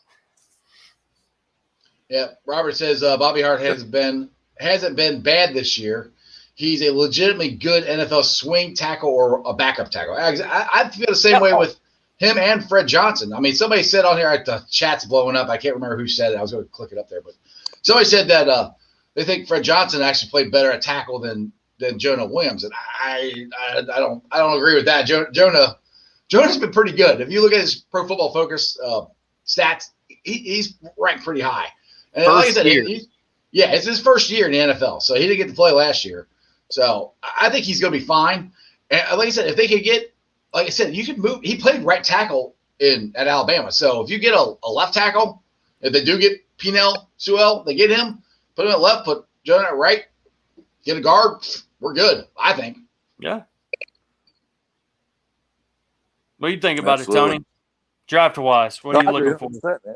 Yeah, Robert says Bobby Hart hasn't been bad this year. He's a legitimately good NFL swing tackle or a backup tackle. I feel the same way with him and Fred Johnson. I mean, somebody said on here, the chat's blowing up. I can't remember who said it. I was going to click it up there, but somebody said that they think Fred Johnson actually played better at tackle than Jonah Williams, and I don't agree with that. Jonah's been pretty good. If you look at his Pro Football Focus stats, he's ranked pretty high. And like I said, it's his first year in the NFL, so he didn't get to play last year. So I think he's going to be fine. And like I said, if they could get, like I said, you could move. He played right tackle at Alabama. So if you get a left tackle, if they do get Penel Sewell, they get him, put him at left, put Jonah at right, get a guard, we're good, I think. Yeah. What do you think about it, Tony? Draft-wise, what are you looking for? Man.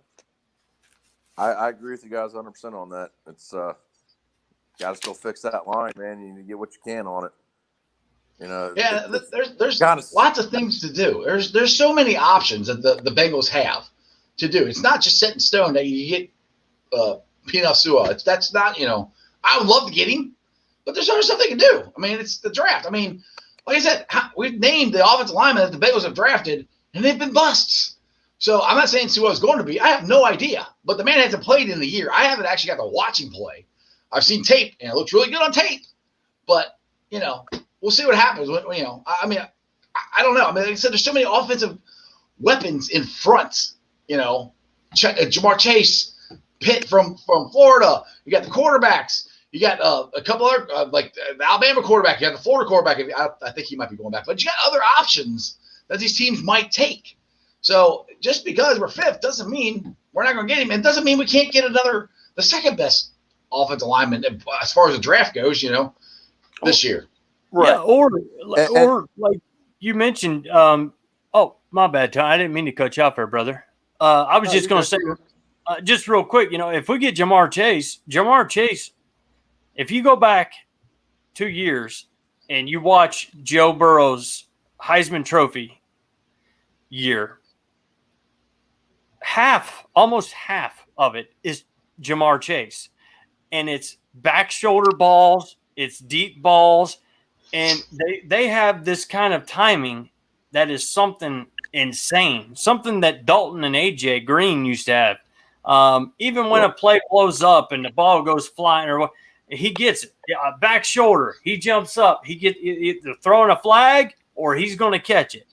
I agree with you guys 100% on that. It's got to still fix that line, man. You need to get what you can on it. Yeah, there's lots of things to do. There's so many options that the Bengals have to do. It's not just set in stone that you get Penel Sewell. That's not, I would love to get him, but there's other stuff they can do. I mean, it's the draft. I mean, like I said, we've named the offensive linemen that the Bengals have drafted, and they've been busts. So I'm not saying Sewell's going to be. I have no idea. But the man hasn't played in the year. I haven't actually got to watch him play. I've seen tape, and it looks really good on tape. But, we'll see what happens. You know, I mean, I don't know. I mean, like I said, there's so many offensive weapons in front. You know, Jamar Chase, Pitt from Florida. You got the quarterbacks. You got a couple other like the Alabama quarterback. You got the Florida quarterback. I think he might be going back, but you got other options that these teams might take. So just because we're fifth doesn't mean we're not going to get him. It doesn't mean we can't get the second best offensive lineman as far as the draft goes. You know, this year. Right. Yeah, or like you mentioned. Oh, my bad, Tom. I didn't mean to cut you off there, brother. I was just going to say, just real quick. You know, if we get Jamar Chase. If you go back 2 years and you watch Joe Burrow's Heisman Trophy year, almost half of it is Jamar Chase. And it's back shoulder balls, it's deep balls, and they have this kind of timing that is something insane, something that Dalton and A.J. Green used to have. Even when a play blows up and the ball goes flying or what, he gets it. Back shoulder. He jumps up. He gets either throwing a flag or he's going to catch it.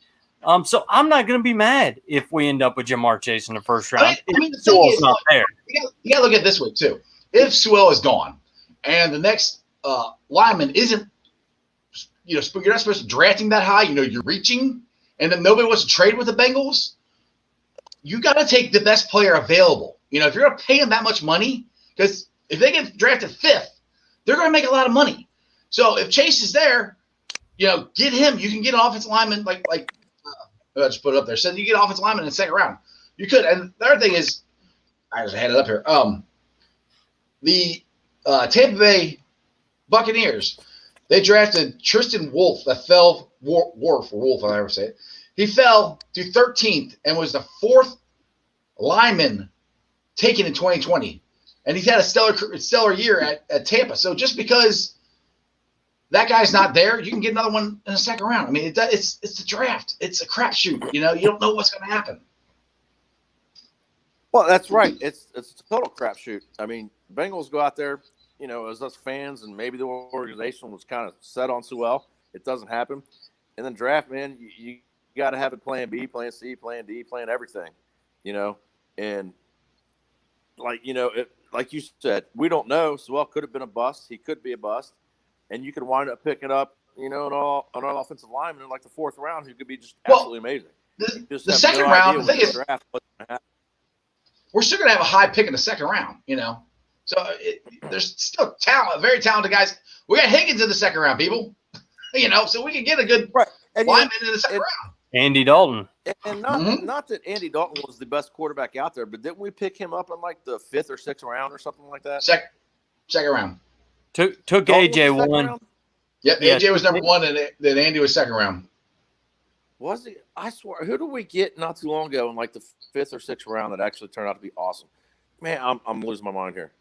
So I'm not going to be mad if we end up with Jamar Chase in the first round. I mean the thing is, not there. You got to look at it this way too. If Sewell is gone and the next lineman isn't, you know, you're not supposed to draft him that high. You know, you're reaching, and then nobody wants to trade with the Bengals. You got to take the best player available. You know, if you're going to pay him that much money, because if they get drafted fifth, they're going to make a lot of money. So if Chase is there, you know, get him. You can get an offensive lineman like I just put it up there. So you get an offensive lineman in the second round. You could. And the other thing is, I just had it up here. The Tampa Bay Buccaneers, they drafted Tristan Wolf that fell Wolf, I ever say it. He fell to 13th and was the fourth lineman taken in 2020. And he's had a stellar year at Tampa. So just because that guy's not there, you can get another one in the second round. I mean, it's the draft. It's a crapshoot. You know, you don't know what's going to happen. Well, that's right. It's a total crapshoot. I mean, Bengals go out there, you know, as us fans, and maybe the organization was kind of set on Sewell. It doesn't happen. And then draft, man, you got to have a plan B, plan C, plan D, plan everything, you know. And like, you know, like you said, we don't know. Sewell could have been a bust. He could be a bust. And you could wind up picking up, you know, an offensive lineman in like the fourth round who could be just absolutely amazing. The second round, the thing is, we're still going to have a high pick in the second round, you know. So there's still talent, very talented guys. We got Higgins in the second round, people. You know, so we can get a good lineman in the second round. Andy Dalton. And not that Andy Dalton was the best quarterback out there, but didn't we pick him up in like the fifth or sixth round or something like that? Second round. Took AJ one. Round? Yep, AJ was number one, and then Andy was second round. Was he? I swear. Who did we get not too long ago in like the fifth or sixth round that actually turned out to be awesome? Man, I'm losing my mind here.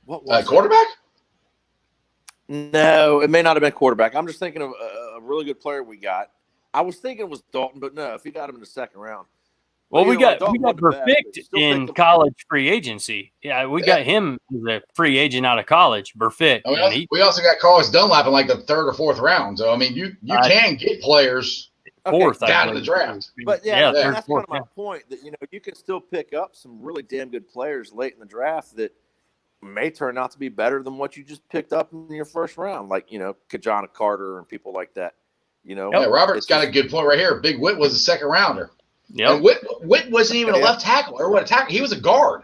What was quarterback? No, it may not have been quarterback. I'm just thinking of a really good player we got. I was thinking it was Dalton, but no, if he got him in the second round. Well, we got Perfect in college free agency. Yeah, we got him as a free agent out of college. Perfect. We also got Carlos Dunlap in like the third or fourth round. So I mean, you can get players down in the draft. But that's kind of my point. That you can still pick up some really damn good players late in the draft that may turn out to be better than what you just picked up in your first round, like Kajana Carter and people like that. Robert's got a good point right here. Big Witt was a second rounder. Yeah, Witt wasn't even a left tackle or what a tackle. He was a guard.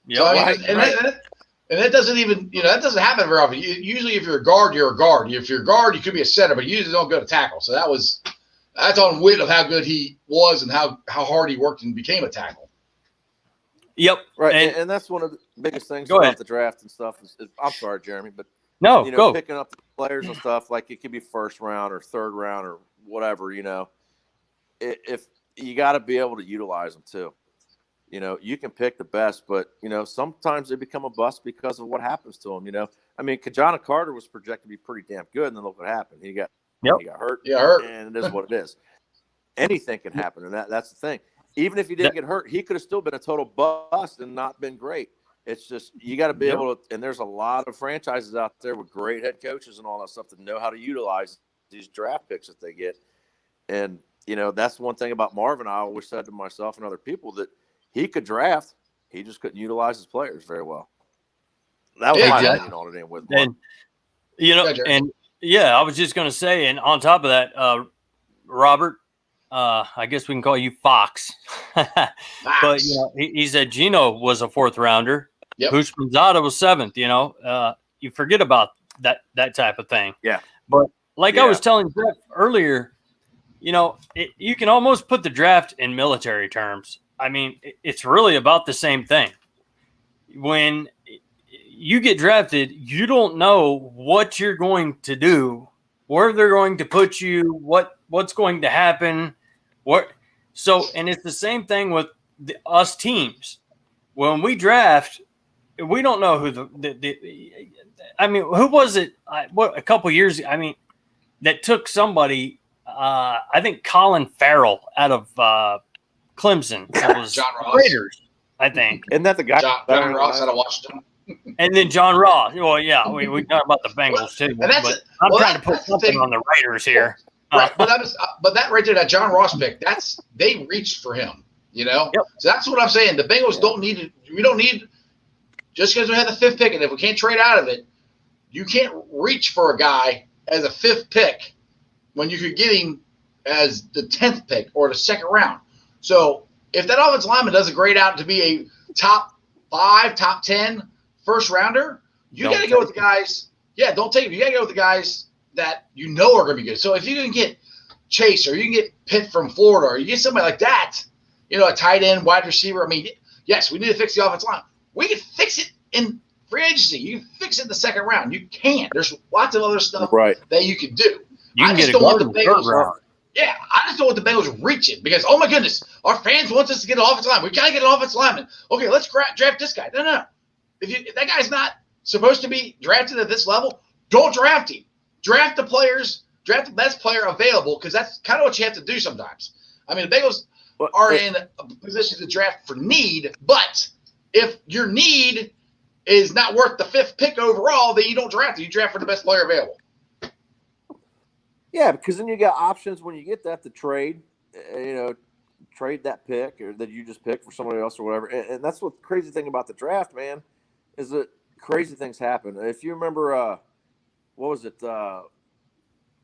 Yeah, and that doesn't even that doesn't happen very often. Usually, if you're a guard, you're a guard. If you're a guard, you could be a center, but you usually don't go to tackle. So that's on Witt of how good he was and how hard he worked and became a tackle. Yep, right, and that's one of the biggest things about the draft and stuff. I'm sorry, Jeremy, but go picking up the players and stuff, like it could be first round or third round or whatever. If you got to be able to utilize them too. You can pick the best, but sometimes they become a bust because of what happens to them. I mean, Kajana Carter was projected to be pretty damn good, and then look what happened. He got hurt. Yeah, hurt. And it is what it is. Anything can happen, and that's the thing. Even if he didn't get hurt, he could have still been a total bust and not been great. It's just you got to be able to. And there's a lot of franchises out there with great head coaches and all that stuff that know how to utilize these draft picks that they get. And, that's one thing about Marvin. I always said to myself and other people that he could draft. He just couldn't utilize his players very well. That was my opinion on it with Marvin. And, I was just going to say, and on top of that, Robert, I guess we can call you Fox. But, he said Geno was a 4th rounder. Yep. Hushmanzada was 7th, You forget about that type of thing. Yeah. But I was telling Jeff earlier, you can almost put the draft in military terms. I mean, it's really about the same thing. When you get drafted, you don't know what you're going to do, where they're going to put you, what's going to happen. And it's the same thing with us teams. When we draft, we don't know who who was it? A couple years? That took somebody. I think Colin Farrell out of Clemson. That was John Ross. Raiders, I think. Isn't that the guy? John Ross out of Washington. And then John Ross. Well, yeah, we talk about the Bengals too. And I'm trying to put something on the Raiders here. Right, but that right there, that John Ross pick, they reached for him. Yep. So that's what I'm saying. The Bengals don't need it. We don't need just because we had the 5th pick, and if we can't trade out of it, you can't reach for a guy as a 5th pick when you could get him as the 10th pick or the 2nd round. So if that offensive lineman doesn't grade out to be a top 5, top 10 first rounder, you got to go with the guys. Yeah, don't take him. You got to go with the guys that are going to be good. So if you can get Chase or you can get Pitt from Florida or you get somebody like that, a tight end, wide receiver. Yes, we need to fix the offensive line. We can fix it in free agency. You can fix it in the 2nd round. You can. There's lots of other stuff that you can do. You can get a guard in the 3rd round. Yeah, I just don't want the Bengals reaching because, oh my goodness, our fans want us to get an offensive lineman. We got to get an offensive lineman. Okay, let's draft this guy. No. If that guy's not supposed to be drafted at this level, don't draft him. Draft the players. Draft the best player available because that's kind of what you have to do sometimes. The Bengals are in a position to draft for need, but if your need is not worth the 5th pick overall, then you don't draft it. You draft for the best player available. Yeah, because then you got options when you get that to trade, trade that pick or that you just picked for somebody else or whatever. And that's what the crazy thing about the draft, man, is that crazy things happen. If you remember, what was it,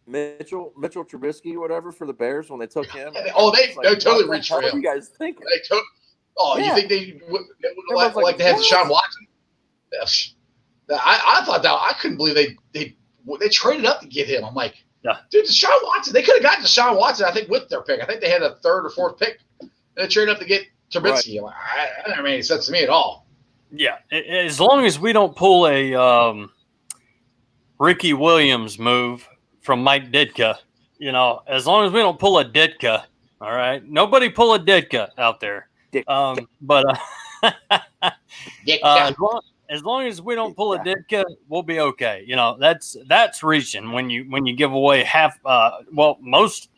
Mitchell Trubisky or whatever for the Bears when they took him? They totally reached for him. What do you guys think? You think they would like to have Deshaun Watson? I thought that I couldn't believe they traded up to get him. I'm like, dude, Deshaun Watson. They could have gotten Deshaun Watson, I think, with their pick. I think they had a 3rd or 4th pick. And they traded up to get Trubisky. Right. That doesn't make any sense to me at all. Yeah, as long as we don't pull a Ricky Williams move from Mike Ditka, as long as we don't pull a Ditka, all right? Nobody pull a Ditka out there. As long as we don't pull a Ditka, we'll be okay. That's reaching when you give away half, most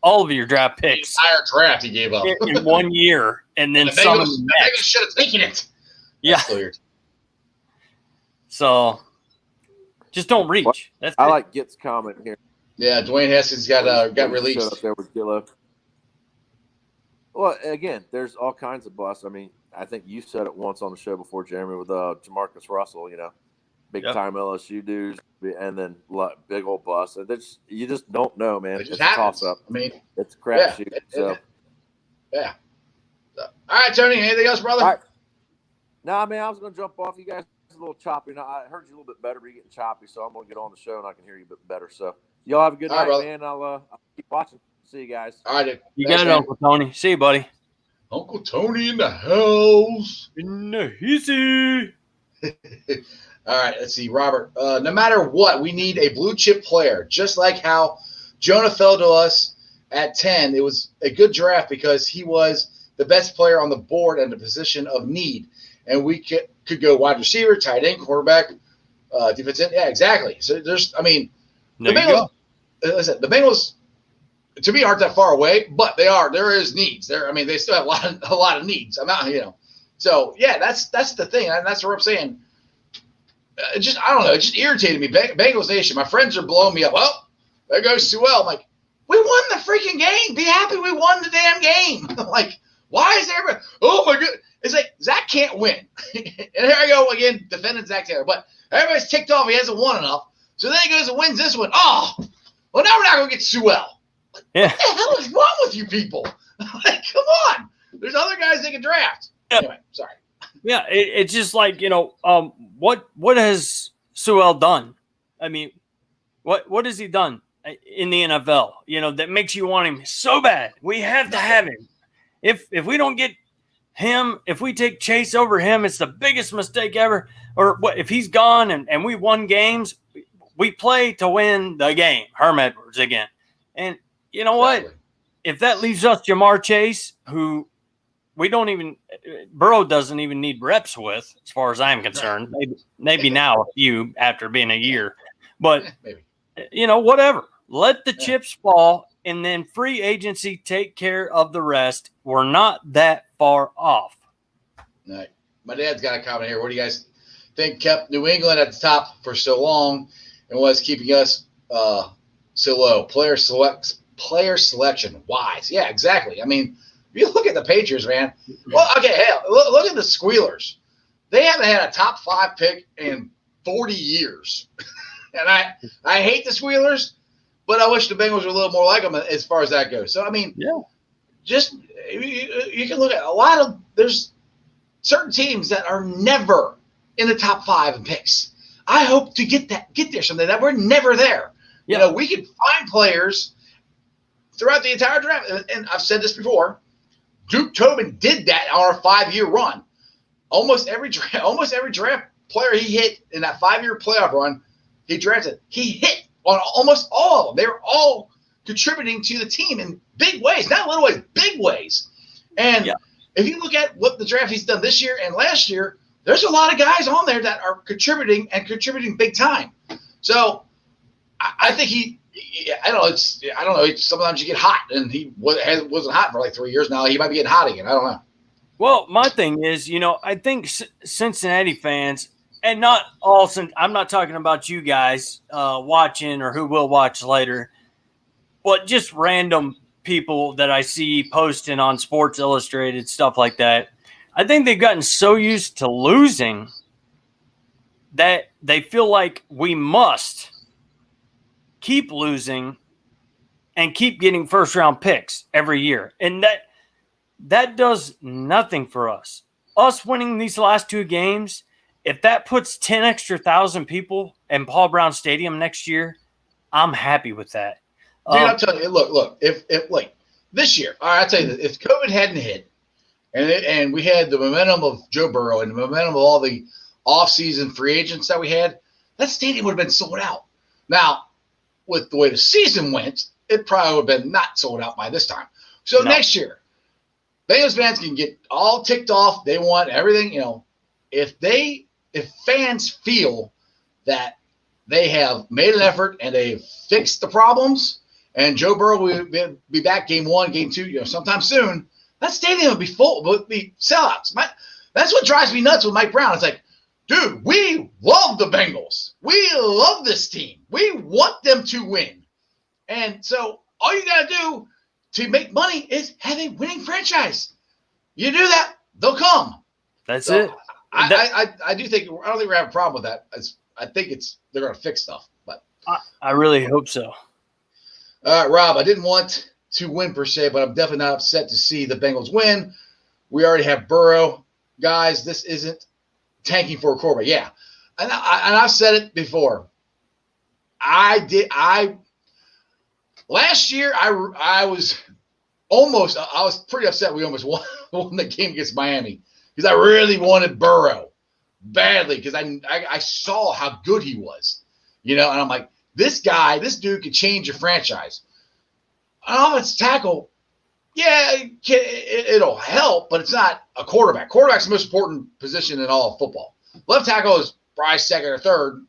all of your draft picks. The entire draft he gave up in 1 year, and then some of the Bengals should have taken it. Yeah. So just don't reach. I like Git's comment here. Yeah, Dwayne Haskins got released. Up there with Gillo. Well, again, there's all kinds of busts. I think you said it once on the show before, Jeremy, with Jamarcus Russell, big time LSU dudes, and then big old bust. You just don't know, man. It's a toss up. It's a crapshoot. Yeah. All right, Tony. Anything else, brother? All right. No, I was going to jump off. You guys are a little choppy. Now, I heard you a little bit better, but you're getting choppy, so I'm going to get on the show and I can hear you a bit better. So, y'all have a good night, man. I'll keep watching. See you guys. All right, dude. You got it, Uncle Tony. See you, buddy. Uncle Tony in the house. In the hissy. All right, let's see, Robert. No matter what, we need a blue chip player. Just like how Jonah fell to us at 10, it was a good draft because he was the best player on the board at the position of need. And we could go wide receiver, tight end, quarterback, defense end. Yeah, exactly. So the Bengals, listen, the Bengals, to me, aren't that far away, but they are. There is needs. They still have a lot of needs. So yeah, that's the thing, and that's what I'm saying. I don't know. It just irritated me. Bengals Nation. My friends are blowing me up. Well, There goes Sewell. I'm like, we won the freaking game. Be happy we won the damn game. Like, why is everybody, oh my God. It's like, Zach can't win. And here I go again, defending Zach Taylor. But everybody's ticked off. He hasn't won enough. So then he goes and wins this one. Oh, well, now we're not going to get Sewell. Yeah. What the hell is wrong with you people? Like, come on. There's other guys they can draft. Yeah. Anyway, sorry. Yeah, it's just like, what has Sewell done? I mean, what has he done in the NFL? That makes you want him so bad. We have to have him. If we don't get him, if we take Chase over him, it's the biggest mistake ever. Or what if he's gone and we won games? We play to win the game. Herm Edwards again. And you know what? If that leaves us Jamar Chase, who Burrow doesn't even need reps with, as far as I'm concerned. Maybe now a few after being a year. But, whatever. Let the chips fall, and then free agency take care of the rest. We're not that far off. All right. My dad's got a comment here. What do you guys think kept New England at the top for so long and was keeping us so low? Player selection wise. Yeah, exactly. I mean, if you look at the Patriots, man. Well, okay, hell, look at the Squealers. They haven't had a top 5 pick in 40 years. And I hate the Squealers, but I wish the Bengals were a little more like them as far as that goes. So, I mean, just you can look at there's certain teams that are never in the top 5 in picks. I hope to get there someday. That we're never there. Yeah. We can find players throughout the entire draft. And I've said this before. Duke Tobin did that on a 5-year run. Almost every draft player he hit in that 5-year playoff run, he drafted. He hit on almost all of them. They were all contributing to the team in big ways, not little ways, big ways. And if you look at what the draft he's done this year and last year, there's a lot of guys on there that are contributing big time. So I think I don't know. Sometimes you get hot, and he wasn't hot for like 3 years now. He might be getting hot again. I don't know. Well, my thing is, I think Cincinnati fans, and not all – I'm not talking about you guys watching or who will watch later, but just random people that I see posting on Sports Illustrated, stuff like that. I think they've gotten so used to losing that they feel like we must – keep losing and keep getting first-round picks every year. And that does nothing for us. Us winning these last 2 games, if that puts 10 extra thousand people in Paul Brown Stadium next year, I'm happy with that. Dude, I'll tell you, look, if like this year, all right, I'll tell you this, if COVID hadn't hit and we had the momentum of Joe Burrow and the momentum of all the offseason free agents that we had, that stadium would have been sold out. Now, with the way the season went, it probably would have been not sold out by this time. So next year, Bengals fans can get all ticked off. They want everything, if fans feel that they have made an effort and they've fixed the problems and Joe Burrow will be back game 1, game 2, sometime soon, that stadium will be full, will be sellouts. That's what drives me nuts with Mike Brown. It's like, dude, we love the Bengals. We love this team. We want them to win. And so all you got to do to make money is have a winning franchise. You do that, they'll come. That's it. I do think – I don't think we're having a problem with that. I think they're going to fix stuff. But I really hope so. All right, Rob, I didn't want to win per se, but I'm definitely not upset to see the Bengals win. We already have Burrow. Guys, this isn't – tanking for a quarterback, yeah. And I've said it before. Last year, I was pretty upset we almost won the game against Miami because I really wanted Burrow badly because I saw how good he was, and I'm like, this dude could change your franchise. Offensive tackle, yeah, it'll help, but it's not a quarterback. Quarterback's the most important position in all of football. Left tackle is probably second or third,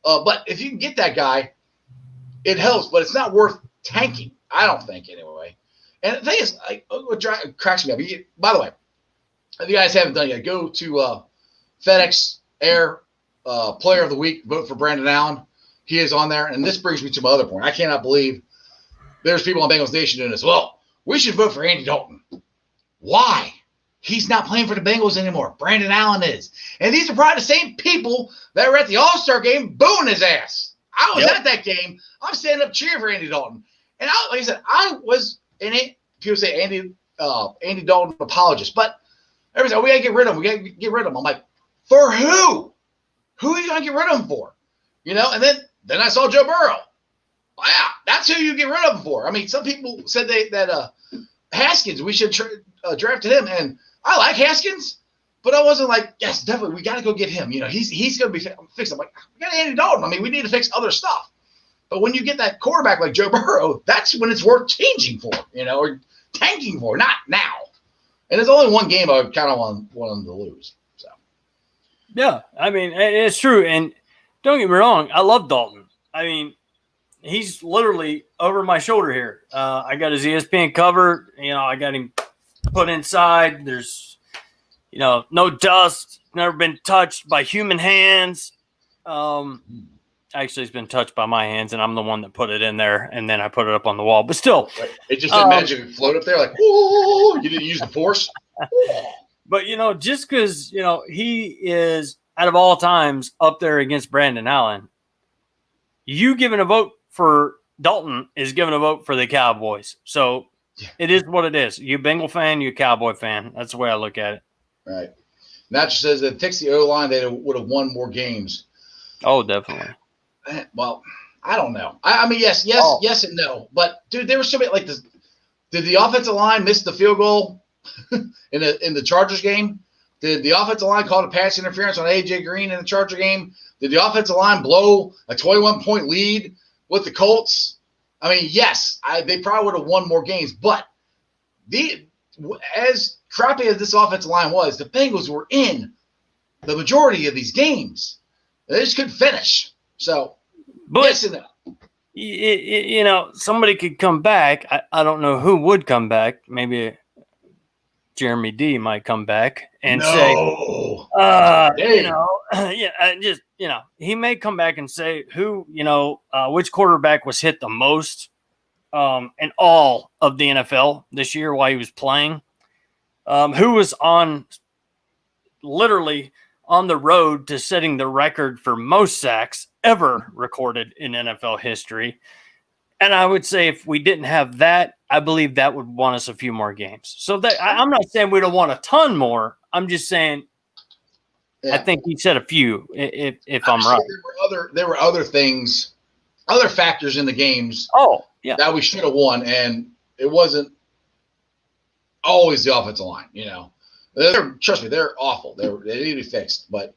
but if you can get that guy, it helps, but it's not worth tanking, I don't think, anyway. And the thing is, what cracks me up, by the way, if you guys haven't done it yet, go to FedEx Air Player of the Week, vote for Brandon Allen. he is on there. And this brings me to my other point. I cannot believe there's people on Bengals Nation doing this. Well, we should vote for Andy Dalton. Why? He's not playing for the Bengals anymore. Brandon Allen is. And these are probably the same people that were at the All-Star game booing his ass. I was at that game. I'm standing up cheering for Andy Dalton. And like I said, I was in it. People say Andy Dalton apologist. But everybody's like, we got to get rid of him. We got to get rid of him. I'm like, for who? Who are you going to get rid of him for? You know, and then I saw Joe Burrow. Wow, that's who you get rid of him for. I mean, some people said that Haskins, we should drafted him. And I like Haskins. But I wasn't like, yes, definitely, we got to go get him. You know, he's going to be fixed. I'm like, we got Andy Dalton. I mean, we need to fix other stuff. But when you get that quarterback like Joe Burrow, that's when it's worth changing for, you know, or tanking for, not now. And there's only one game I kind of want them to lose. So, yeah, I mean, it's true. And don't get me wrong, I love Dalton. I mean, he's literally over my shoulder here. I got his ESPN cover. You know, I got him put inside. There's, you know, no dust, never been touched by human hands. Actually, it's been touched by my hands, and I'm the one that put it in there, and then I put it up on the wall. But still. It just didn't magically float up there like, ooh, you didn't use the force. But, you know, just because, you know, he is, out of all times, up there against Brandon Allen, you giving a vote for Dalton is giving a vote for the Cowboys. So it is what it is. You a Bengal fan, you a Cowboy fan. That's the way I look at it. Right. Nacho says that fix the O-line, they would have won more games. Oh, definitely. Well, I don't know. I mean, yes, and no. But, dude, there was so many, like, did the offensive line miss the field goal in the Chargers game? Did the offensive line call a pass interference on A.J. Green in the Charger game? Did the offensive line blow a 21-point lead with the Colts? I mean, yes, they probably would have won more games. But as crappy as this offensive line was, the Bengals were in the majority of these games. They just couldn't finish. So, but, yes and no. You know, somebody could come back. I don't know who would come back. Maybe Jeremy D might come back and say, you know, just, you know, he may come back and say who, you know, which quarterback was hit the most in all of the NFL this year while he was playing, who was literally on the road to setting the record for most sacks ever recorded in NFL history. And I would say if we didn't have that, I believe that would want us a few more games. So I'm not saying we don't want a ton more. I'm just saying I think he said a few, if I'm right. There were other things, other factors in the games that we should have won, and it wasn't always the offensive line, you know. Trust me, they're awful. They need to be fixed. But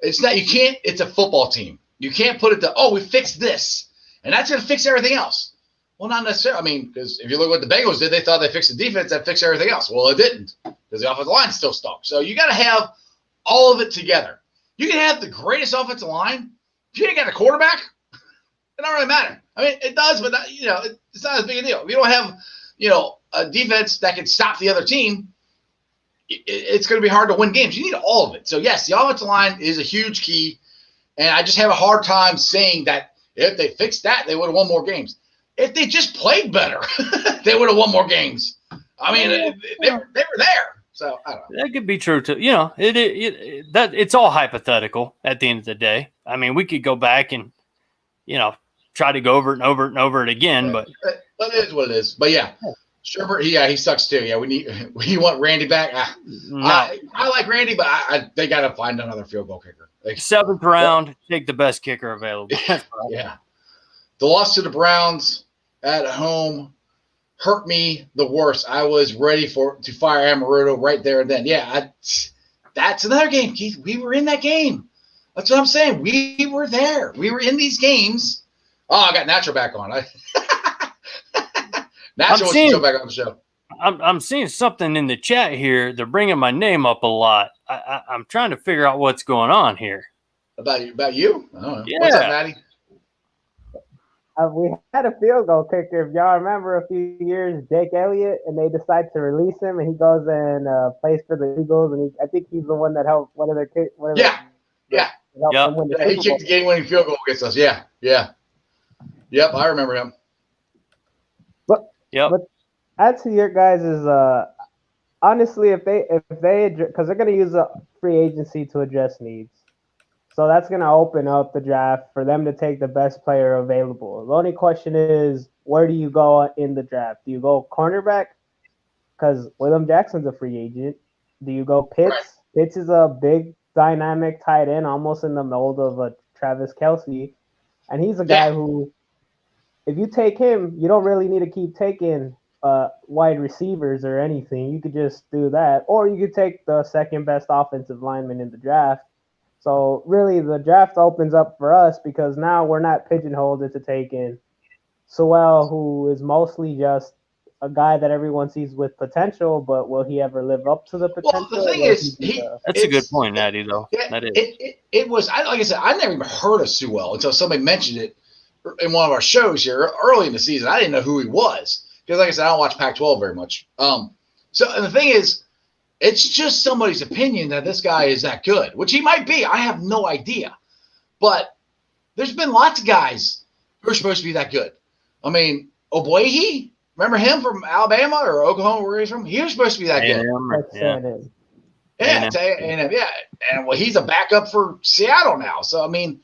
it's not. You can't. It's a football team. You can't put it to, we fixed this, and that's going to fix everything else. Well, not necessarily. I mean, because if you look at what the Bengals did, they thought they fixed the defense, that fixed everything else. Well, it didn't, because the offensive line still stunk. So you got to have all of it together. You can have the greatest offensive line. If you ain't got a quarterback, it don't really matter. I mean, it does, but not, you know, it's not as big a deal. If you don't have, you know, a defense that can stop the other team, it's going to be hard to win games. You need all of it. So, yes, the offensive line is a huge key, and I just have a hard time saying that if they fixed that, they would have won more games. If they just played better, they would have won more games. I mean, they were there. So, I don't know. That could be true, too. You know, it's all hypothetical at the end of the day. I mean, we could go back and, you know, try to go over it and over it and over it again. Right. But it is what it is. But, yeah. Sherbert, he sucks too. Yeah, we want Randy back. No. I like Randy, but they got to find another field goal kicker. Seventh round, take the best kicker available. Yeah. The loss to the Browns at home hurt me the worst. I was ready to fire Amaruto right there and then. Yeah, that's another game, Keith. We were in that game. That's what I'm saying. We were there. We were in these games. Oh, I got Nacho back on. Nacho wants to go back on the show. I'm seeing something in the chat here. They're bringing my name up a lot. I'm trying to figure out what's going on here. About you? I don't know. Yeah. What's up, Maddie? We had a field goal kicker. If y'all remember a few years, Jake Elliott, and they decide to release him, and he goes and plays for the Eagles, and I think he's the one that helped one of their kids. Yeah. helped Yep. them win the Yeah, he Super kicked the game-winning field goal against us. Yeah. Yep, I remember him. Bowl. Yep. But add to your guys' honestly, if they because they're going to use a free agency to address needs, so that's going to open up the draft for them to take the best player available. The only question is, where do you go in the draft? Do you go cornerback? Because William Jackson's a free agent. Do you go Pitts? Right. Pitts is a big, dynamic tight end, almost in the mold of a Travis Kelce, and he's a guy who, if you take him, you don't really need to keep taking wide receivers or anything. You could just do that, or you could take the second best offensive lineman in the draft. So really, the draft opens up for us because now we're not pigeonholed into taking Sewell, who is mostly just a guy that everyone sees with potential, but will he ever live up to the potential? Well, the thing is, That's a good point, Natty, though. Yeah, That is. It was, like I said, I never even heard of Sewell until somebody mentioned it in one of our shows here early in the season. I didn't know who he was because, like I said, I don't watch Pac-12 very much. So, and the thing is, it's just somebody's opinion that this guy is that good, which he might be. I have no idea. But there's been lots of guys who are supposed to be that good. I mean, Oboihi, remember him from Alabama or Oklahoma, where he's from? He was supposed to be that good. Yeah. And well, he's a backup for Seattle now. So, I mean,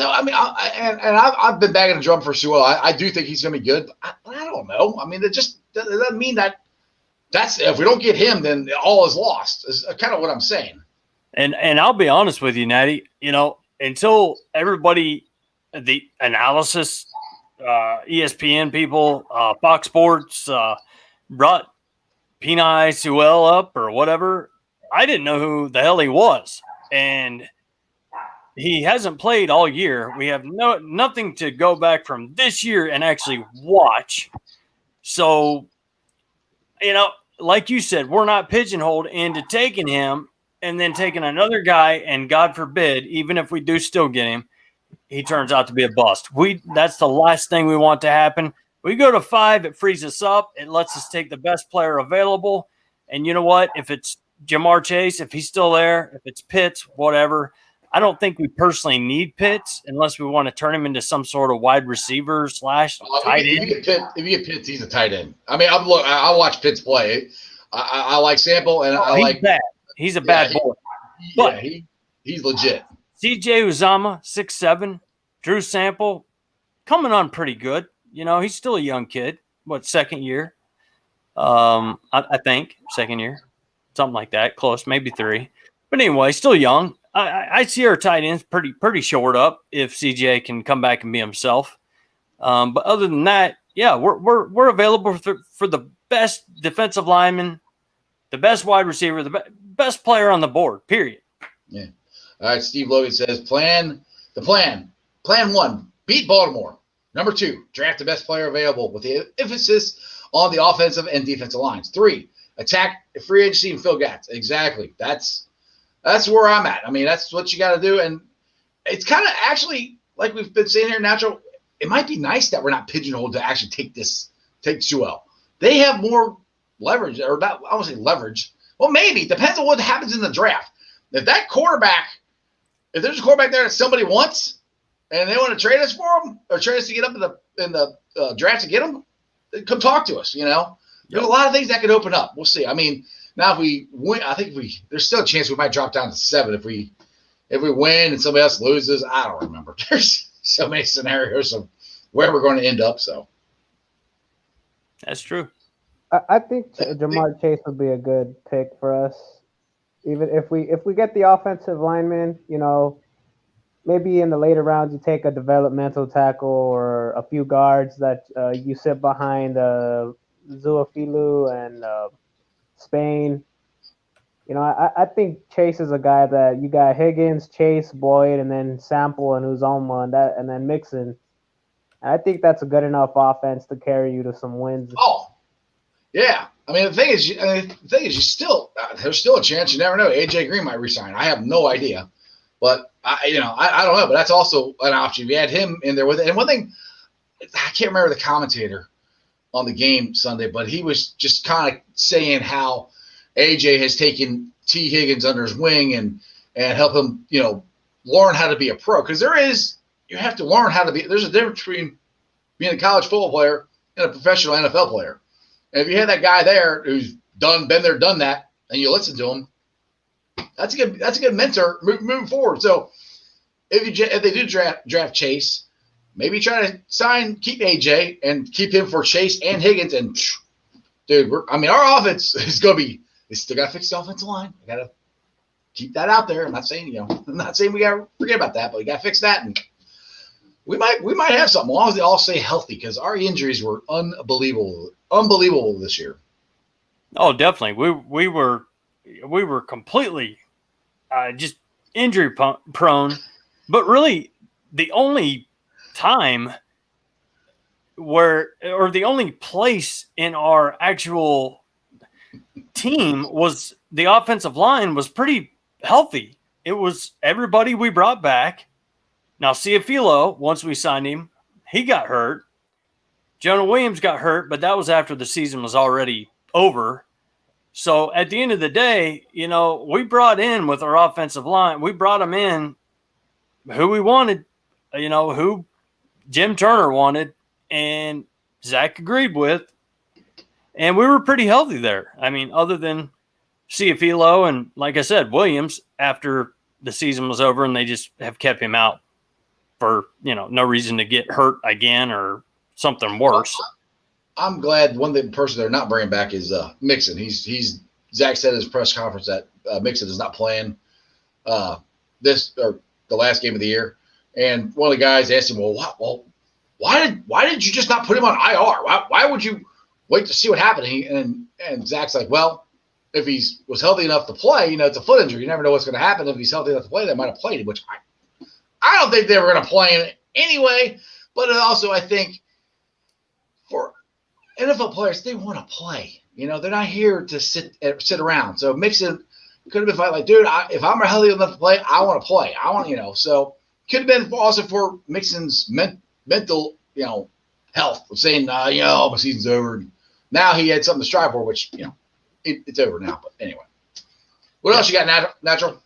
I've been banging the drum for Sewell. I do think he's going to be good. But I don't know. I mean, it doesn't mean that's if we don't get him, then all is lost. Is kind of what I'm saying. And I'll be honest with you, Natty. Until everybody, the analysis, ESPN people, Fox Sports brought Penei Sewell up or whatever, I didn't know who the hell he was, and he hasn't played all year. We have nothing to go back from this year and actually watch. So, like you said, we're not pigeonholed into taking him and then taking another guy, and God forbid, even if we do still get him, he turns out to be a bust. That's the last thing we want to happen. We go to 5, it frees us up. It lets us take the best player available. And you know what? If it's Jamar Chase, if he's still there, if it's Pitts, whatever, I don't think we personally need Pitts unless we want to turn him into some sort of wide receiver / tight end. If you get Pitts, he's a tight end. I mean, I watch Pitts play. I like Sample, and I like bad. He's a bad boy. But he's legit. CJ Uzama, 6'7", Drew Sample, coming on pretty good. He's still a young kid. What, second year? I think second year, something like that. Close, maybe 3. But anyway, still young. I see our tight ends pretty short up if CJ can come back and be himself. But other than that, yeah, we're available for the best defensive lineman, the best wide receiver, the best player on the board. Period. Yeah. All right. Steve Logan says plan 1, beat Baltimore. Number 2, draft the best player available with the emphasis on the offensive and defensive lines. 3, attack free agency and fill gaps. Exactly. That's where I'm at. I mean, that's what you got to do. And it's kind of actually, like we've been saying here, Natural, it might be nice that we're not pigeonholed to actually take Sewell. They have more leverage, or not, I won't say leverage. Well, maybe. Depends on what happens in the draft. If there's a quarterback there that somebody wants and they want to trade us for him or trade us to get up in the draft to get him, come talk to us, There's a lot of things that could open up. We'll see. I mean, now if we win, I think there's still a chance we might drop down to 7 if we win and somebody else loses. I don't remember. There's so many scenarios of where we're going to end up. So that's true. I think Jamar Chase would be a good pick for us. Even if we get the offensive lineman, maybe in the later rounds you take a developmental tackle or a few guards that you sit behind Zuafilu and Spain. I think Chase is a guy that you got Higgins, Chase, Boyd, and then Sample and Uzoma and then Mixon. And I think that's a good enough offense to carry you to some wins. Oh, yeah. I mean, the thing is, you still there's still a chance. You never know. AJ Green might resign. I have no idea, but I don't know. But that's also an option. You add him in there with it. And one thing, I can't remember the commentator on the game Sunday, but he was just kind of saying how AJ has taken T. Higgins under his wing, and and help him, learn how to be a pro. Because you have to learn how to be. There's a difference between being a college football player and a professional NFL player. And if you have that guy there who's been there, done that, and you listen to him, that's a good mentor moving forward. So if they do draft Chase, maybe try to keep AJ and keep him for Chase and Higgins. And dude, our offense is going to be. They still got to fix the offensive line. I got to keep that out there. I'm not saying we got to forget about that, but we got to fix that, and we might have something as long as they all stay healthy, because our injuries were unbelievable this year. Oh, definitely. We were completely just injury prone, but really the only time the only place in our actual team was the offensive line was pretty healthy. It was everybody we brought back. Now, Ciafilo, once we signed him, he got hurt. Jonah Williams got hurt, but that was after the season was already over. So at the end of the day, we brought in with our offensive line, we brought them in who we wanted, who Jim Turner wanted, and Zach agreed with. And we were pretty healthy there. Other than Ciafilo and, like I said, Williams, after the season was over, and they just have kept him out for, no reason to get hurt again or something worse. I'm glad one person they're not bringing back is Mixon. Zach said in his press conference that Mixon is not playing this or the last game of the year. And one of the guys asked him, why did you just not put him on IR? Why would you wait to see what happened? And Zach's like, well, if he was healthy enough to play, it's a foot injury. You never know what's going to happen. If he's healthy enough to play, they might have played him, which I don't think they were going to play him anyway. But also, I think for NFL players, they want to play. They're not here to sit around. So Mixon could have been fighting like, dude, if I'm healthy enough to play, I want to play. I want, so could have been also for Mixon's mental, health of saying, my season's over. Now he had something to strive for, which, it's over now. But anyway, what else you got, Natural?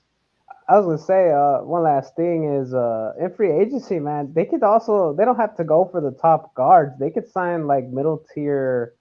I was gonna say one last thing is in free agency, man, they don't have to go for the top guards. They could sign like middle tier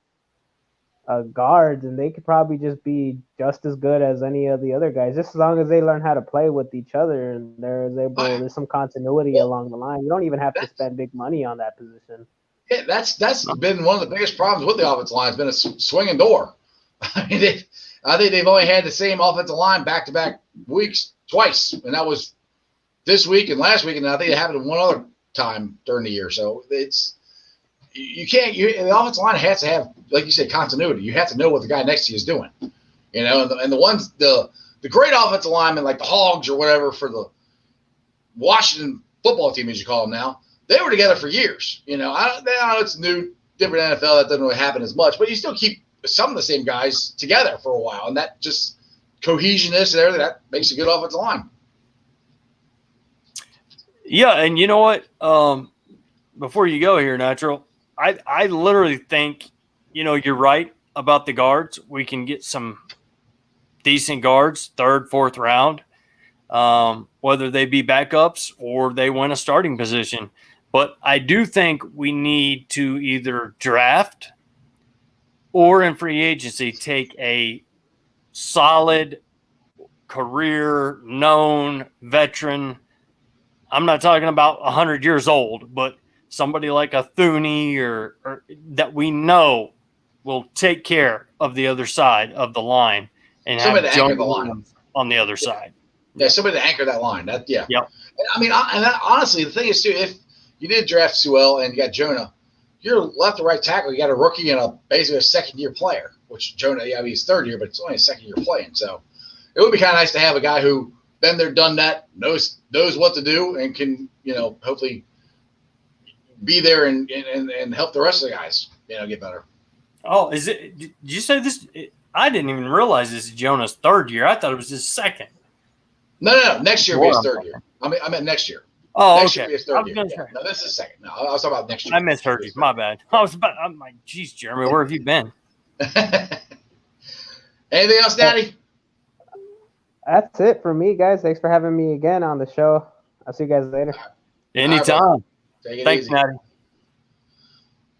guards, and they could probably just be just as good as any of the other guys, just as long as they learn how to play with each other and there's some continuity along the line. You don't even have to spend big money on that position. Yeah, that's been one of the biggest problems with the offensive line. It's been a swinging door. I think they've only had the same offensive line back-to-back weeks twice, and that was this week and last week, and I think it happened one other time during the year. So the offensive line has to have, like you said, continuity. You have to know what the guy next to you is doing, and the ones the great offensive linemen like the Hogs or whatever for the Washington football team, as you call them now, they were together for years. I know it's new, different NFL, that doesn't really happen as much, but you still keep some of the same guys together for a while, and that just cohesionness and everything, that makes a good offensive line. Yeah, and you know what? Before you go here, Natural, I literally think, you're right about the guards. We can get some decent guards, 3rd, 4th round, whether they be backups or they win a starting position. But I do think we need to either draft or in free agency take a solid career known veteran. I'm not talking about 100 years old, but somebody like a Thuney or that we know will take care of the other side of the line and somebody have to anchor the line on the other side. Yeah, somebody to anchor that line. Yep. Honestly, the thing is too, if you did draft Sewell and you got Jonah, you're left or right tackle. You got a rookie and basically a second-year player, which Jonah, he's 3rd year, but it's only a second-year playing. So it would be kind of nice to have a guy who been there, done that, knows what to do, and can, hopefully be there and help the rest of the guys, get better. Oh, did you say this? I didn't even realize this is Jonah's 3rd year. I thought it was his 2nd. No. Next year will be his 3rd year. I meant next year. Oh, next okay. year will be his 3rd year. Yeah. No, this is 2nd. No, I was talking about next year. I misheard you. My bad. I'm like, geez, Jeremy, where have you been? Anything else, Daddy? That's it for me, guys. Thanks for having me again on the show. I'll see you guys later. Anytime. Take it Thanks, easy. Natty.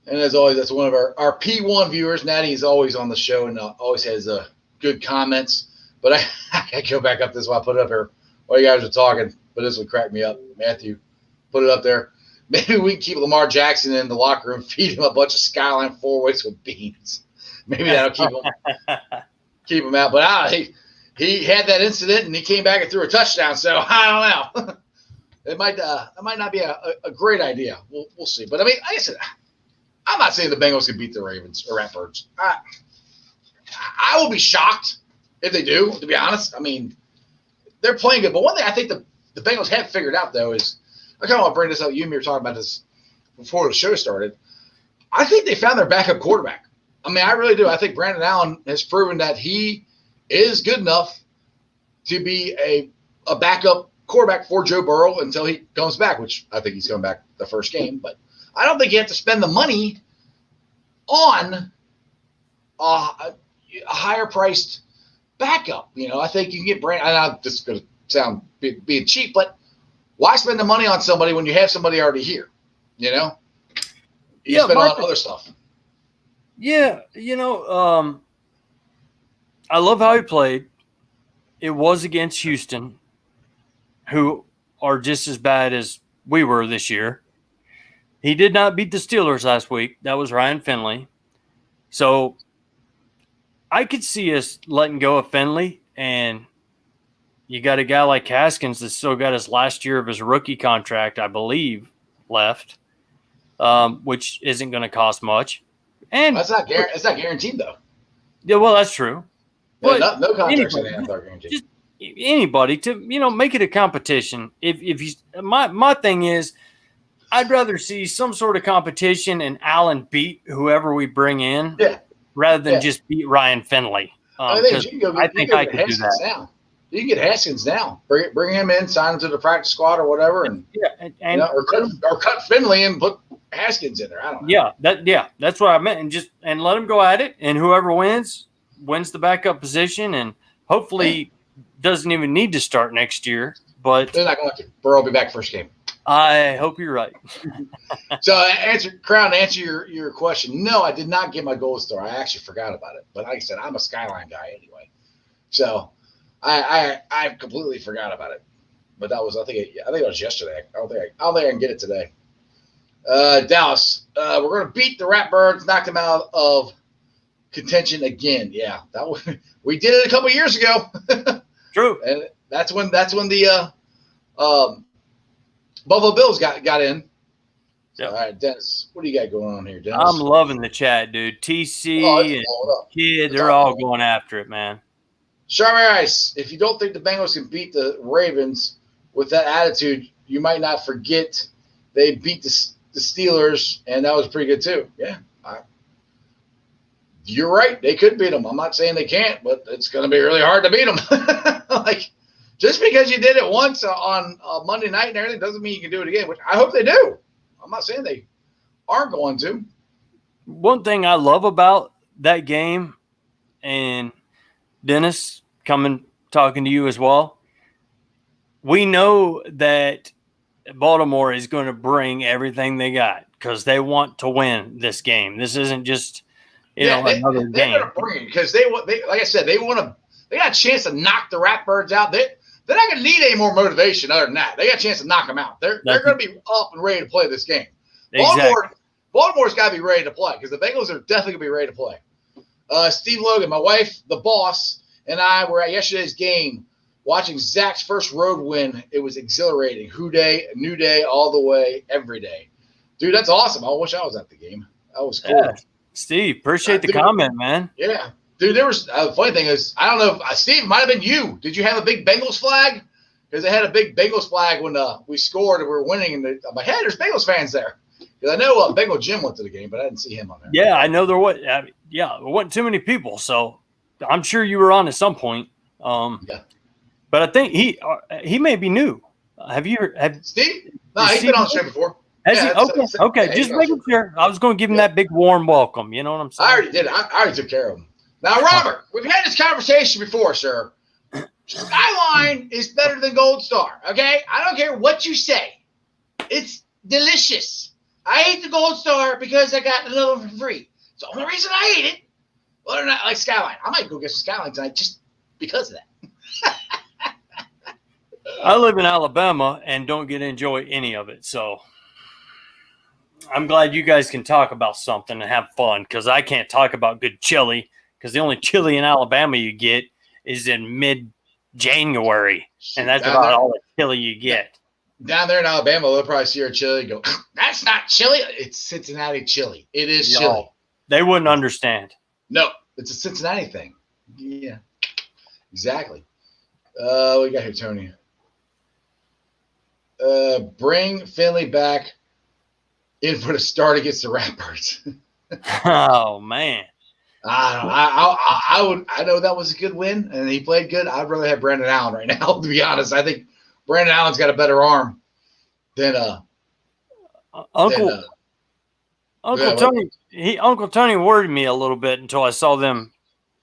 And as always, that's one of our P1 viewers. Natty is always on the show and always has good comments. But I go back up this while I put it up here while you guys are talking. But this would crack me up. Matthew, put it up there. Maybe we can keep Lamar Jackson in the locker room, feed him a bunch of Skyline 4-Ways with beans. Maybe that'll keep him out. But he had that incident and he came back and threw a touchdown. So I don't know. It might not be a great idea. We'll see. But I mean, like I said, I'm not saying the Bengals can beat the Ravens or Ratbirds. I will be shocked if they do, to be honest. I mean, they're playing good. But one thing I think the Bengals have figured out, though, is I kind of want to bring this up. You and me were talking about this before the show started. I think they found their backup quarterback. I mean, I really do. I think Brandon Allen has proven that he is good enough to be a backup quarterback for Joe Burrow until he comes back, which I think he's coming back the first game. But I don't think you have to spend the money on a higher-priced backup. You know, I think you can get Brandon. I'm just going to sound being cheap, but why spend the money on somebody when you have somebody already here? You know, you spend on other stuff. Yeah, I love how he played. It was against Houston, who are just as bad as we were this year. He did not beat the Steelers last week. That was Ryan Finley. So I could see us letting go of Finley, and you got a guy like Haskins that's still got his last year of his rookie contract, I believe, left, which isn't going to cost much. And it's not guaranteed, though. Yeah, well, that's true. But no contracts are guaranteed. Just anybody to make it a competition. If you, my thing is, I'd rather see some sort of competition and Allen beat whoever we bring in, rather than just beat Ryan Finley. I think I could do that. Now. You can get Haskins now. Bring him in, sign him to the practice squad or whatever, and or cut Finley and put Haskins in there. I don't know. That's what I meant, and let him go at it, and whoever wins the backup position, and hopefully doesn't even need to start next year. But they're not going to. Burrow will be back first game. I hope you're right. So, Crown, to answer your question, no, I did not get my gold star. I actually forgot about it. But like I said, I'm a Skyline guy anyway. So I completely forgot about it. But that was I think it was yesterday. I don't think I can get it today. Dallas, we're going to beat the Ratbirds, knock them out of contention again. Yeah, we did it a couple years ago. True. And that's when the Buffalo Bills got in. Yep. All right, Dennis, what do you got going on here, Dennis? I'm loving the chat, dude. TC and Kid, they're all going after it, man. Strawberry Ice, if you don't think the Bengals can beat the Ravens with that attitude, you might not forget they beat the Steelers, and that was pretty good too. Yeah, you're right. They could beat them. I'm not saying they can't, but it's going to be really hard to beat them. Just because you did it once on Monday night and everything doesn't mean you can do it again, which I hope they do. I'm not saying they aren't going to. One thing I love about that game, and Dennis, talking to you as well, we know that Baltimore is going to bring everything they got because they want to win this game. This isn't just another game. They're going to bring it because they like I said, they got a chance to knock the Ratbirds out. They're not going to need any more motivation other than that. They got a chance to knock them out. They're going to be up and ready to play this game. Exactly. Baltimore's got to be ready to play because the Bengals are definitely going to be ready to play. Steve Logan, my wife, the boss, and I were at yesterday's game watching Zach's first road win. It was exhilarating. New day, all the way, every day. Dude, that's awesome. I wish I was at the game. That was cool. Yeah. Steve, appreciate the comment, man. Yeah. Dude, there was the funny thing is, I don't know if Steve, it might have been you. Did you have a big Bengals flag? Because they had a big Bengals flag when we scored and we were winning. And I'm like, hey, there's Bengals fans there. Because I know Bengal Jim went to the game, but I didn't see him on there. Yeah, I know there wasn't too many people. So I'm sure you were on at some point. Yeah. But I think he may be new. Have you heard? Steve? No, he's been on the show before. Has he? Okay. Just making sure. I was going to give him that big warm welcome. You know what I'm saying? I already did. I already took care of him. Now, Robert, we've had this conversation before, sir. Skyline is better than Gold Star, okay? I don't care what you say. It's delicious. I ate the Gold Star because I got another one for free. It's the only reason I ate it. Whether or not I like Skyline. I might go get some Skyline tonight just because of that. I live in Alabama and don't get to enjoy any of it. So I'm glad you guys can talk about something and have fun, because I can't talk about good chili, because the only chili in Alabama you get is in mid-January, and that's about all the chili you get. Down there in Alabama, they'll probably see our chili and go, that's not chili. It's Cincinnati chili. It is chili. They wouldn't understand. No, it's a Cincinnati thing. Yeah, exactly. What we got here, Tony? Bring Finley back in for the start against the Ratbirds. Oh, man. I know that was a good win, and he played good. I'd rather have Brandon Allen right now, to be honest. I think Brandon Allen's got a better arm than Uncle Tony. Uncle Tony worried me a little bit until I saw them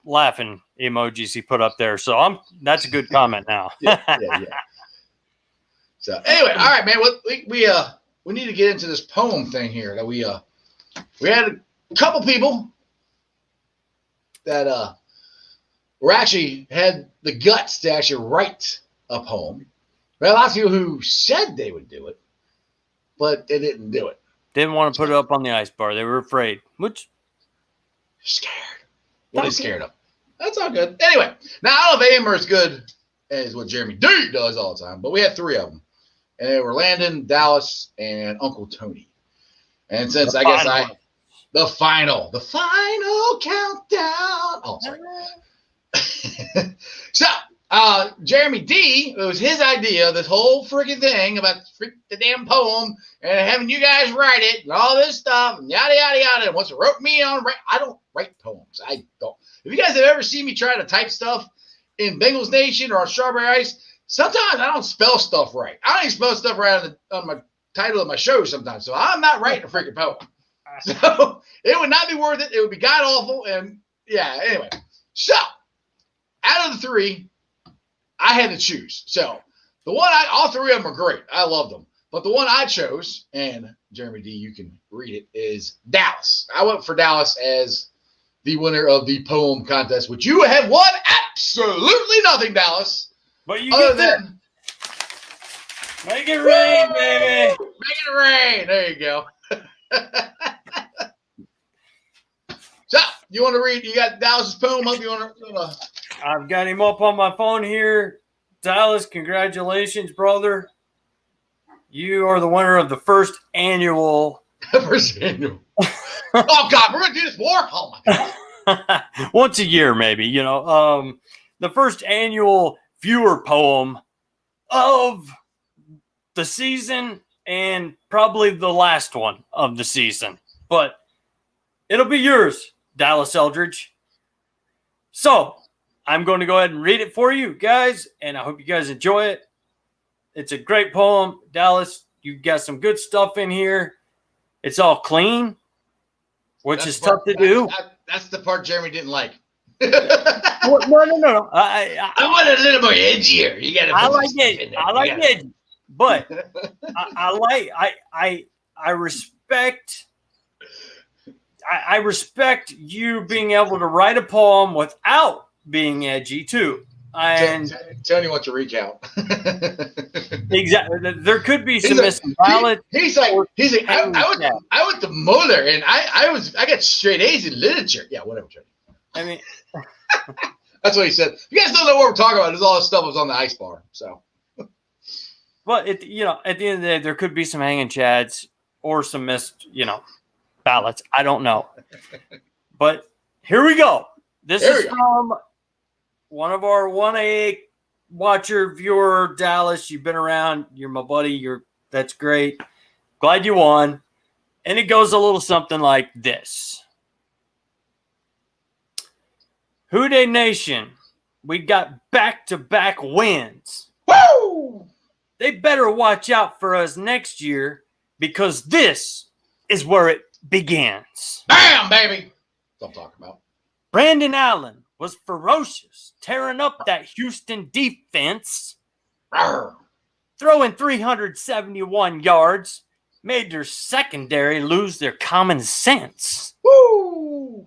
laughing emojis he put up there. So that's a good comment now. Yeah. So anyway, all right, man. We need to get into this poem thing here. That we had a couple people that were actually had the guts to actually write a poem. We had a lot of people who said they would do it, but they didn't do it. Didn't want to put it up on the ice bar. They were afraid. Which scared. What are they scared of? That's all good. Anyway, now I don't know if any are as good as what Jeremy D does all the time, but we had three of them. And they were Landon, Dallas, and Uncle Tony. And since the final countdown. Oh, sorry. So, Jeremy D, it was his idea, this whole freaking thing about the damn poem and having you guys write it and all this stuff and yada, yada, yada. And once it wrote me on, I don't write poems. I don't. If you guys have ever seen me try to type stuff in Bengals Nation or on Strawberry Ice, sometimes I don't spell stuff right. I don't even spell stuff right on my title of my show sometimes. So I'm not writing a freaking poem. So it would not be worth it. It would be god awful. And yeah, anyway. So out of the three, I had to choose. So the one all three of them are great. I love them. But the one I chose, and Jeremy D, you can read it, is Dallas. I went for Dallas as the winner of the poem contest, which you have won absolutely nothing, Dallas. But you get that. Make it rain, baby. Make it rain. There you go. So, you want to read? You got Dallas's poem up? You want to? I've got him up on my phone here. Dallas, congratulations, brother. You are the winner of the first annual. Oh, God. We're going to do this more? Oh, my God. Once a year, maybe. The first annual viewer poem of the season and probably the last one of the season. But it'll be yours, Dallas Eldridge. So I'm going to go ahead and read it for you guys, and I hope you guys enjoy it. It's a great poem. Dallas, you've got some good stuff in here. It's all clean, which is tough to do. That's the part Jeremy didn't like. No. I want a little more edgier. You got to. I like it. I like it, but I respect. I respect you being able to write a poem without being edgy too. And Tony wants to recount. Exactly. There could be some missing ballots. He's like, I went to Muller and I got straight A's in literature. Yeah, whatever. I mean, that's what he said. If you guys don't know what we're talking about, all this stuff was on the ice bar. So, but at the end of the day, there could be some hanging chads or some missed, ballots. I don't know. But here we go. This is from one of our 1A watcher, viewer, Dallas. You've been around. You're my buddy. That's great. Glad you won. And it goes a little something like this. Houday Nation, we got back-to-back wins. Woo! They better watch out for us next year because this is where it begins. Bam, baby. That's what I'm talking about. Brandon Allen was ferocious, tearing up that Houston defense, throwing 371 yards, made their secondary lose their common sense. Woo!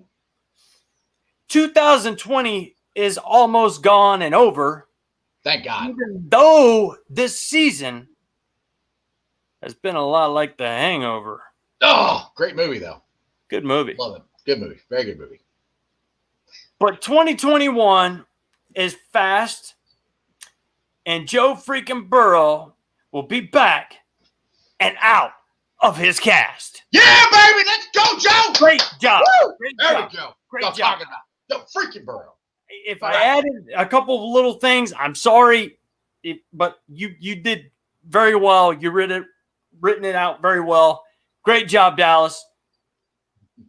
2020 is almost gone and over. Thank God. Even though this season has been a lot like The Hangover. Oh, great movie, though. Good movie. Love it. Good movie. Very good movie. But 2021 is fast, and Joe freaking Burrow will be back and out of his cast. Yeah, baby. Let's go, Joe. Great job. Woo! Great There job. we go. Great What I'm job. talking about. Yo, freaking Burrow. If I added a couple of little things, I'm sorry, but you did very well. You written it out very well. Great job, Dallas.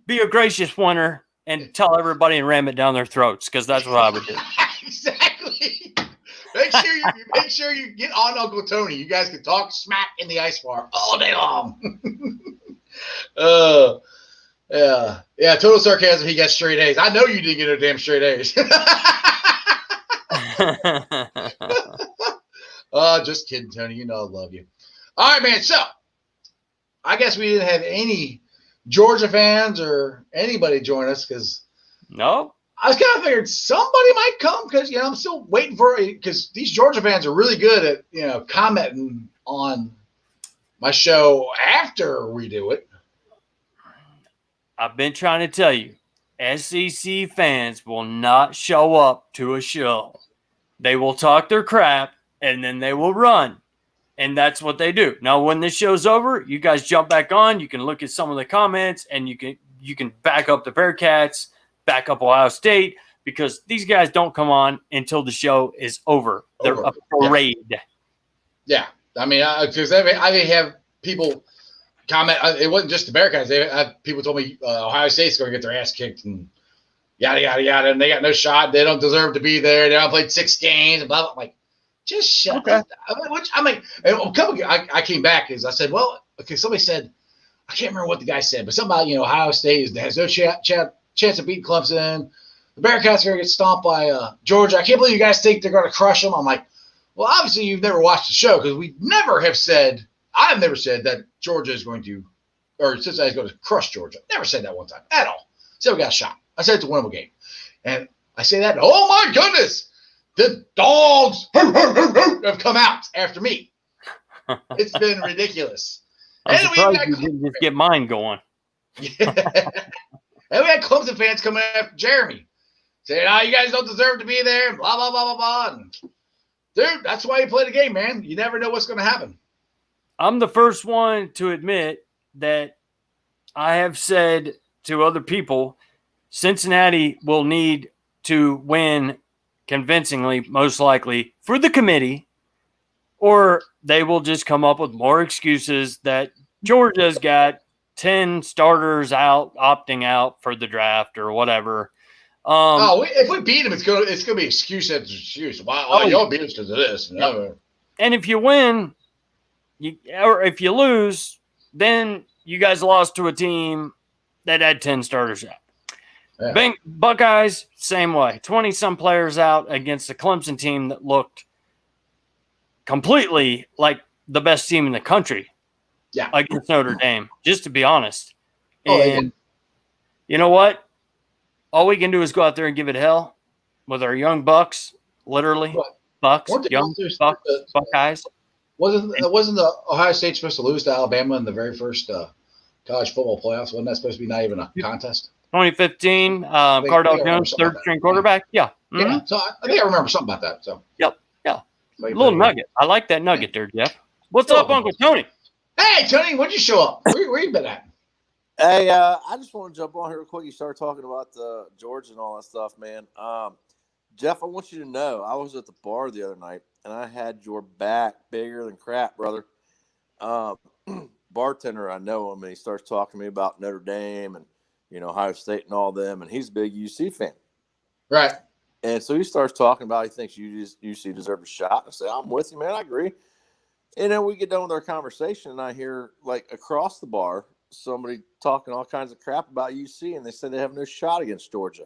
Be a gracious winner and tell everybody and ram it down their throats, because that's what I would do. Exactly. Make sure you get on Uncle Tony. You guys can talk smack in the ice bar all day long. Yeah. Total sarcasm. He got straight A's. I know you didn't get no damn straight A's. Just kidding, Tony. You know I love you. All right, man. So I guess we didn't have any Georgia fans or anybody join us because no. I was kind of figured somebody might come because I'm still waiting for it because these Georgia fans are really good at commenting on my show after we do it. I've been trying to tell you, SEC fans will not show up to a show. They will talk their crap and then they will run. And that's what they do. Now, when this show's over, you guys jump back on. You can look at some of the comments, and you can back up the Bearcats, back up Ohio State, because these guys don't come on until the show is over. They're a parade. Yeah. I mean, because I have people comment. It wasn't just the Bearcats. People told me Ohio State's going to get their ass kicked and yada, yada, yada, and they got no shot. They don't deserve to be there. They don't played 6 games and blah, blah. I'm like, just shut up. I came back because I said, well, okay, somebody said, I can't remember what the guy said, but somebody, Ohio State has no chance of beating Clemson. The Bearcats are going to get stomped by Georgia. I can't believe you guys think they're going to crush them. I'm like, well, obviously you've never watched the show because we never have said, I have never said that Georgia is going to, or Cincinnati is going to crush Georgia. Never said that one time at all. So we got a shot. I said it's a winnable game. And I say that, oh my goodness, the dogs have come out after me. It's been ridiculous. I'm surprised you didn't just get mine going. Yeah. And we had Clemson fans coming after Jeremy, saying, you guys don't deserve to be there, blah, blah, blah, blah, blah. And, dude, that's why you play the game, man. You never know what's going to happen. I'm the first one to admit that I have said to other people, Cincinnati will need to win convincingly, most likely, for the committee, or they will just come up with more excuses that Georgia's got 10 starters opting out for the draft or whatever. If we beat them, it's gonna be excuse after excuse. Why y'all beat us because of this? Yep. And if you win, or if you lose, then you guys lost to a team that had 10 starters out. Yeah. Buckeyes, same way. 20-some players out against a Clemson team that looked completely like the best team in the country. Yeah. Against Notre Dame, just to be honest. And you know what? All we can do is go out there and give it hell with our young Bucks, literally. Bucks, young Bucks, Buckeyes. Wasn't the Ohio State supposed to lose to Alabama in the very first college football playoffs? Wasn't that supposed to be not even a contest? 2015, Cardell Jones, third-string quarterback. Yeah. Mm-hmm. Yeah. So I think I remember something about that. So. Yep. Yeah. A little nugget. I like that nugget there, Jeff. What's up, Uncle Tony? Hey, Tony, when'd you show up? Where you been at? Hey, I just want to jump on here real quick. You started talking about Georgia and all that stuff, man. Jeff, I want you to know I was at the bar the other night, and I had your back bigger than crap, brother. Bartender, I know him, and he starts talking to me about Notre Dame and Ohio State and all them, and he's a big UC fan. Right. And so he starts talking about he thinks UC deserves a shot. I say, I'm with you, man. I agree. And then we get done with our conversation, and I hear, like, across the bar, somebody talking all kinds of crap about UC, and they said they have no shot against Georgia.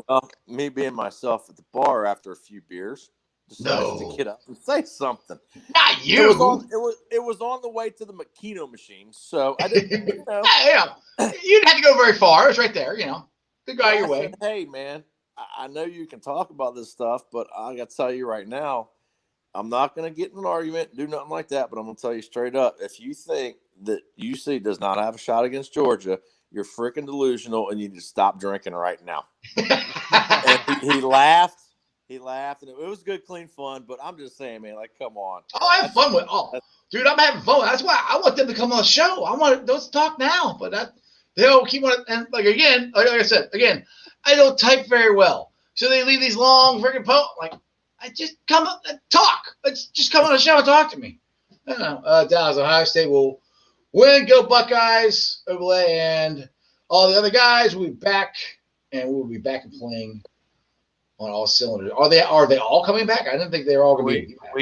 Well, me being myself at the bar after a few beers, decided to get up and say something. Not you. It was on the way to the Makino machine, so I didn't. You know, yeah. You didn't have to go very far. It was right there. You know, good guy your way. Said, hey, man, I know you can talk about this stuff, but I got to tell you right now, I'm not going to get in an argument, do nothing like that. But I'm going to tell you straight up: if you think that UC does not have a shot against Georgia, you're freaking delusional, and you need to stop drinking right now. And he laughed. He laughed, and it was good, clean fun. But I'm just saying, man, like, come on. Oh, I have fun with. Oh, dude, I'm having fun. That's why I want them to come on the show. I want those to talk now, but they'll keep on. And like I said, I don't type very well, so they leave these long freaking posts. Like, I just come up and talk. Let's just come on the show and talk to me. I don't know. Dallas, Ohio State will win. Go Buckeyes! Overlay and all the other guys will be back, and we'll be back and playing on all cylinders. Are they all coming back? I didn't think they were all going to be back.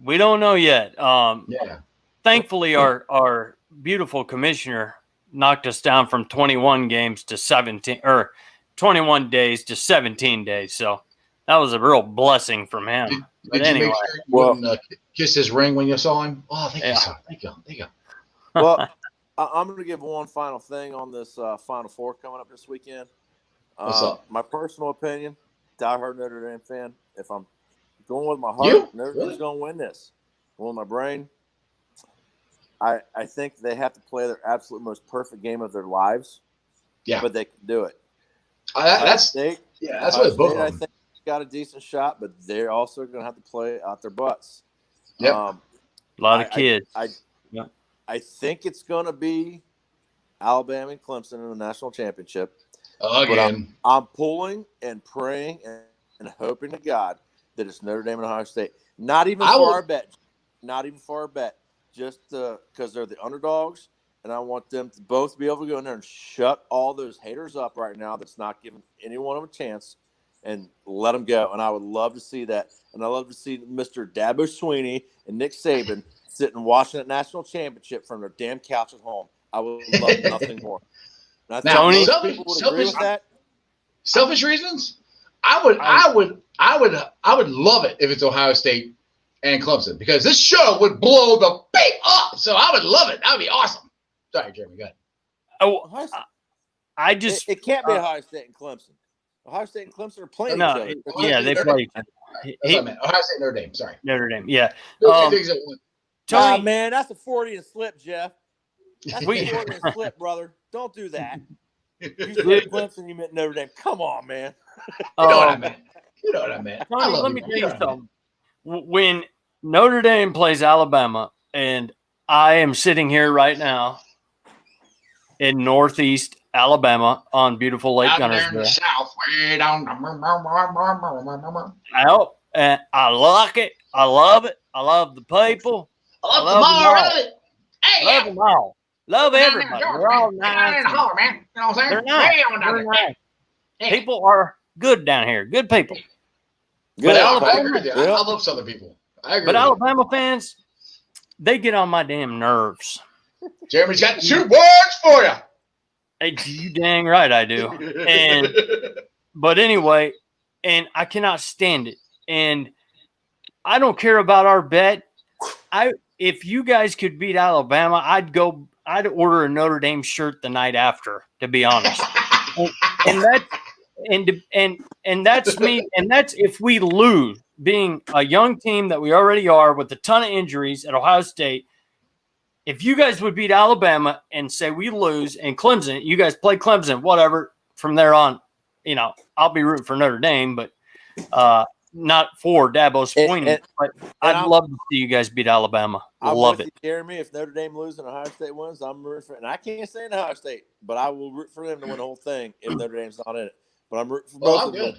We don't know yet. Yeah. Thankfully, our beautiful commissioner knocked us down from 21 games to 17, or 21 days to 17 days. So that was a real blessing from him. Did you make sure you wouldn't kiss his ring when you saw him? Oh, thank you, son. Thank you. Well, I'm going to give one final thing on this Final Four coming up this weekend. What's up? My personal opinion, diehard Notre Dame fan. If I'm going with my heart, Notre Dame's going to win this. Going with my brain, I think they have to play their absolute most perfect game of their lives. Yeah, but they can do it. That's what both of them. I think got a decent shot, but they're also going to have to play out their butts. Yep. A lot of kids. I think it's going to be Alabama and Clemson in the national championship. Again. But I'm pulling and praying and hoping to God that it's Notre Dame and Ohio State. Not even for our bet. Just because they're the underdogs, and I want them to both be able to go in there and shut all those haters up right now that's not giving any one of them a chance and let them go. And I would love to see that. And I love to see Mr. Dabo Swinney and Nick Saban sitting watching that national championship from their damn couch at home. I would love nothing more. Now, Tony, people would agree with that. Selfish reasons? I would love it if it's Ohio State and Clemson, because this show would blow the beat up. So I would love it. That would be awesome. Sorry, Jeremy, go ahead. Oh, I just it can't be Ohio State and Clemson. Ohio State and Clemson are playing each other. Yeah, they play. That's what I meant. Ohio State, Notre Dame. Sorry, Notre Dame. Yeah. Tony, man, that's a 40 and slip, Jeff. That's a 40 and slip, brother. Don't do that. You said Clemson, you meant Notre Dame. Come on, man. You know what I meant. Tony, let me tell you something. When Notre Dame plays Alabama, and I am sitting here right now in Northeast Alabama on beautiful Lake Gunnersville. In the south, way down. And I like it. I love it. I love the people. I love them all. Hey, love them all. Love everybody. They're all nice. Man. You know what I'm saying? They're nice. They're nice. People are good down here. Good people. Good. I agree with you. I love Southern people. I agree. But Alabama fans, they get on my damn nerves. Jeremy's got 2 words for you. Hey, you dang right I do. But anyway, and I cannot stand it. And I don't care about our bet. If you guys could beat Alabama, I'd order a Notre Dame shirt the night after, to be honest. and that's me. And that's if we lose, being a young team that we already are with a ton of injuries at Ohio State. If you guys would beat Alabama and say we lose, and Clemson, you guys play Clemson, whatever, from there on, I'll be rooting for Notre Dame, but not for Dabo Swinney. But I'd love to see you guys beat Alabama. I love it. Jeremy, if Notre Dame loses and Ohio State wins, I'm rooting for it. And I can't say in Ohio State, but I will root for them to win the whole thing if Notre Dame's not in it. But I'm rooting for both of them.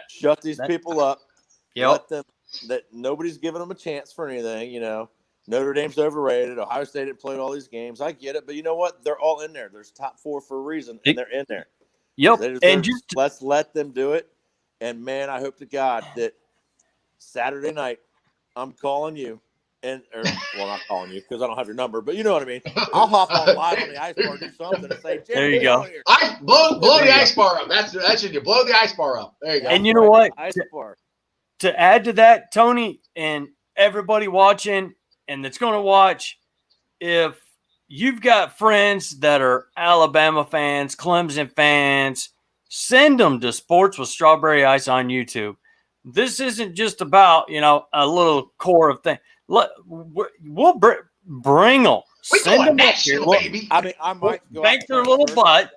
Shut these people up. Yep. Let them that nobody's giving them a chance for anything, Notre Dame's overrated. Ohio State had played all these games. I get it, but you know what? They're all in there. There's top 4 for a reason, and they're in there. Yep. And let's let them do it. And man, I hope to God that Saturday night I'm calling you well, not calling you because I don't have your number, but you know what I mean. I'll hop on live on the ice bar, do something, and say, there you go. Blow the ice bar up. That's it. You blow the ice bar up. There you go. And you know what? Ice bar. To add to that, Tony, and everybody watching and that's going to watch, if you've got friends that are Alabama fans, Clemson fans, send them to Sports with Strawberry Ice on YouTube. This isn't just about, a little core of things. We'll bring them. Send them up here. Baby. I mean, I might go bank their little butt,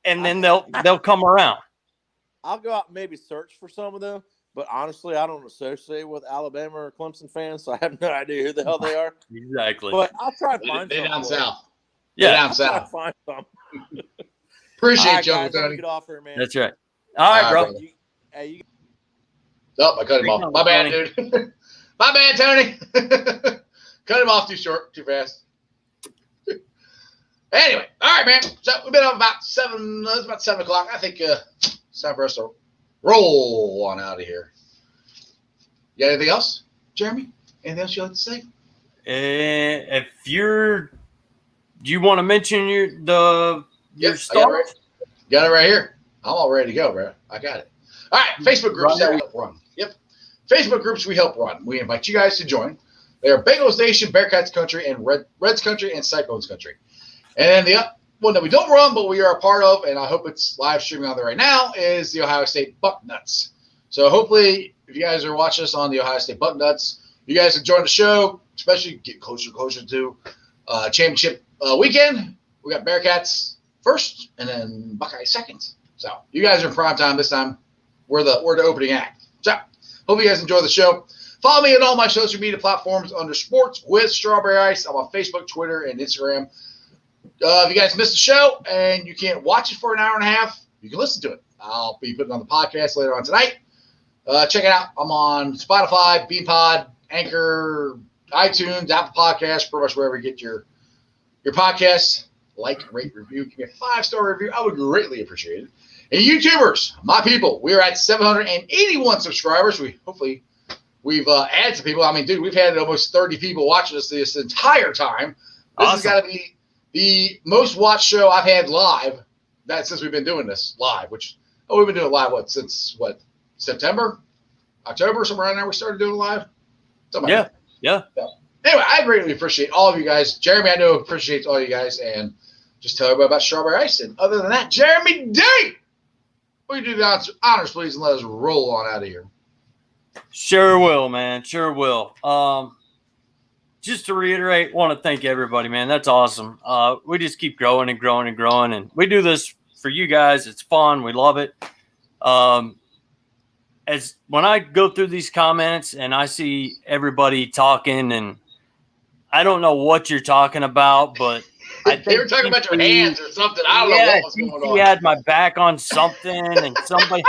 and then they'll come around. I'll go out and maybe search for some of them, but honestly, I don't associate with Alabama or Clemson fans, so I have no idea who the hell they are. Exactly. But I'll try to find They're some. down south. Yeah, they're down south. Find some. Appreciate you, guys, Tony. get off here, man. That's right. All right, bro. Oh, I cut him off. My bad, dude. My bad, Tony. Cut him off too short, too fast. Anyway, all right, man. So we've been up about 7. It's about 7 o'clock. I think it's time for us to roll on out of here. You got anything else, Jeremy? Anything else you'd like to say? If do you want to mention your stuff? Got it right here. I'm all ready to go, bro. I got it. All right, Facebook groups that we help run. Yep. Facebook groups we help run. We invite you guys to join. They are Bengals Nation, Bearcats Country, and Reds Country, and Cyclones Country. And then the one that we don't run, but we are a part of, and I hope it's live streaming on there right now, is the Ohio State Bucknuts. So hopefully, if you guys are watching us on the Ohio State Bucknuts, you guys can join the show, especially get closer to championship weekend. We got Bearcats first, and then Buckeyes second. So you guys are in prime time this time. We're the opening act. So hope you guys enjoy the show. Follow me on all my social media platforms under Sports with Strawberry Ice. I'm on Facebook, Twitter, and Instagram. If you guys missed the show and you can't watch it for an hour and a half, you can listen to it. I'll be putting it on the podcast later on tonight. Check it out. I'm on Spotify, BeanPod, Anchor, iTunes, Apple Podcasts, pretty much wherever you get your podcasts. Like, rate, review. Give me a 5-star review. I would greatly appreciate it. And YouTubers, my people, we are at 781 subscribers. We've added some people. I mean, dude, we've had almost 30 people watching us this entire time. This has got to be the most watched show I've had live since we've been doing this live, we've been doing live, since September, October, somewhere around there we started doing live? Yeah. Anyway, I greatly appreciate all of you guys. Jeremy, I know appreciates all you guys, and just tell everybody about Strawberry Ice. And other than that, Jeremy D, will you do the honors, please, and let us roll on out of here? Sure will, man. Sure will. Just to reiterate, want to thank everybody, man. That's awesome. We just keep growing and growing and growing, and we do this for you guys. It's fun. We love it. As when I go through these comments and I see everybody talking, and I don't know what you're talking about, but I think they were talking about your hands or something. I don't know what was going on. He had my back on something, and somebody.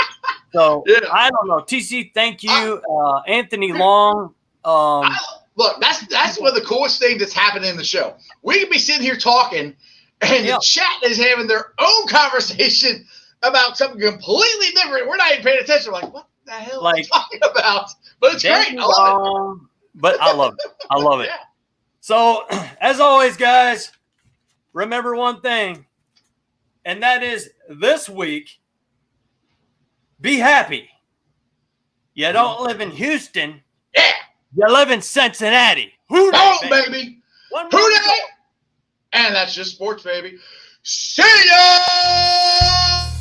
So I don't know. TC, thank you, Anthony Long. Look, that's one of the coolest things that's happened in the show. We could be sitting here talking, and the chat is having their own conversation about something completely different. We're not even paying attention. We're like, what the hell are we talking about? But it's great. I love it. But I love it. I love it. Yeah. So, as always, guys, remember one thing, and that is this week, be happy. You don't live in Houston. Yeah. You live in Cincinnati. Who knows, baby? Who knows? And that's just sports, baby. See ya!